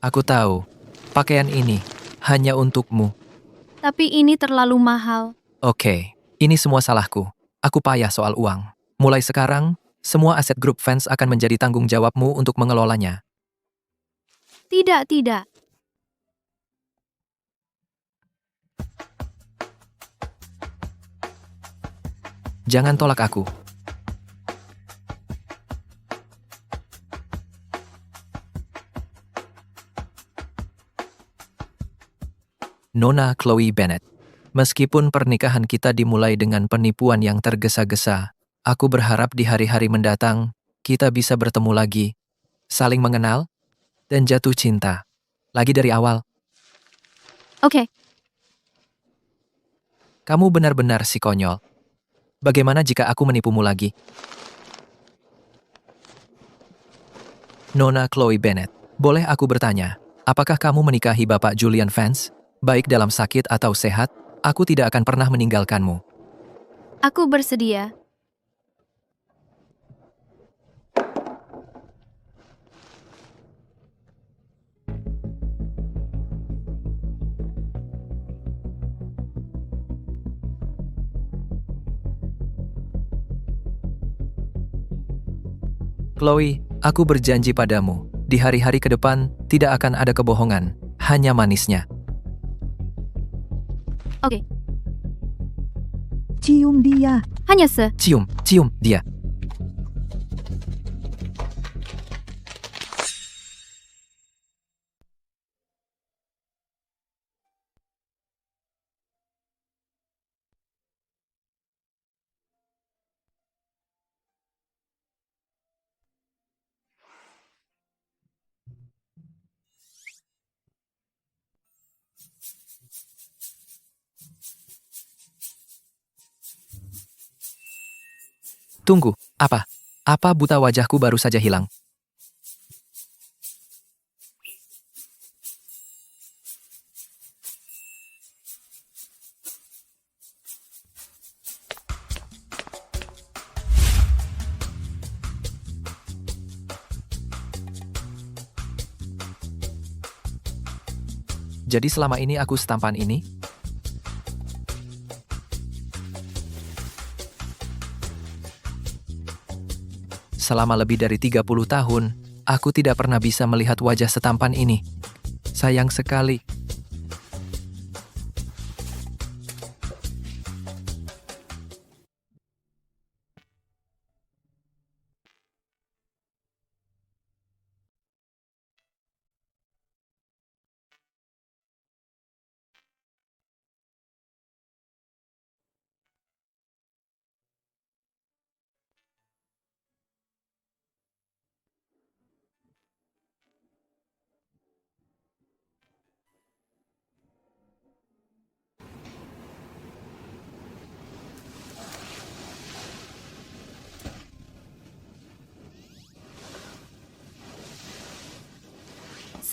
Aku tahu, pakaian ini hanya untukmu. Tapi ini terlalu mahal. Oke, ini semua salahku. Aku payah soal uang. Mulai sekarang, semua aset grup fans akan menjadi tanggung jawabmu untuk mengelolanya. Tidak, tidak. Jangan tolak aku. Nona Chloe Bennett. Meskipun pernikahan kita dimulai dengan penipuan yang tergesa-gesa, aku berharap di hari-hari mendatang, kita bisa bertemu lagi, saling mengenal, dan jatuh cinta. Lagi dari awal. Oke, Kamu benar-benar si konyol. Bagaimana jika aku menipumu lagi? Nona Chloe Bennett, boleh aku bertanya, apakah kamu menikahi Bapak Julian Vance? Baik dalam sakit atau sehat, aku tidak akan pernah meninggalkanmu. aku bersedia. Chloe, aku berjanji padamu, di hari-hari ke depan tidak akan ada kebohongan, hanya manisnya. Oke, Cium dia. hanya Cium dia. Tunggu, apa? Apa buta wajahku baru saja hilang? Jadi selama ini aku setampan ini? Selama lebih dari 30 tahun, aku tidak pernah bisa melihat wajah setampan ini. Sayang sekali.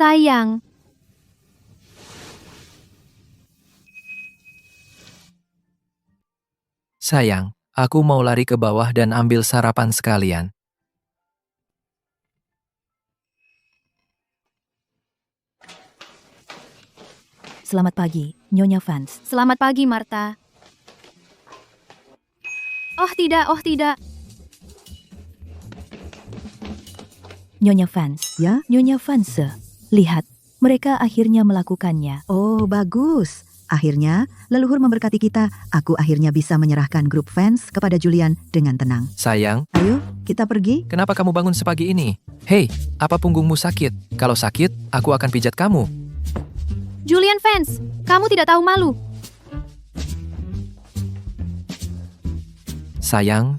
sayang. Sayang, aku mau lari ke bawah dan ambil sarapan sekalian. Selamat pagi, Nyonya Vance. Selamat pagi, Martha. Oh tidak, oh tidak. Nyonya Vance. Ya? Nyonya Vance. Lihat, mereka akhirnya melakukannya. Oh, bagus. Akhirnya, leluhur memberkati kita. Aku akhirnya bisa menyerahkan grup fans kepada Julian dengan tenang. Sayang, Ayo, kita pergi. kenapa kamu bangun sepagi ini? Hei, apa punggungmu sakit? Kalau sakit, aku akan pijat kamu. Julian Vance, kamu tidak tahu malu. Sayang,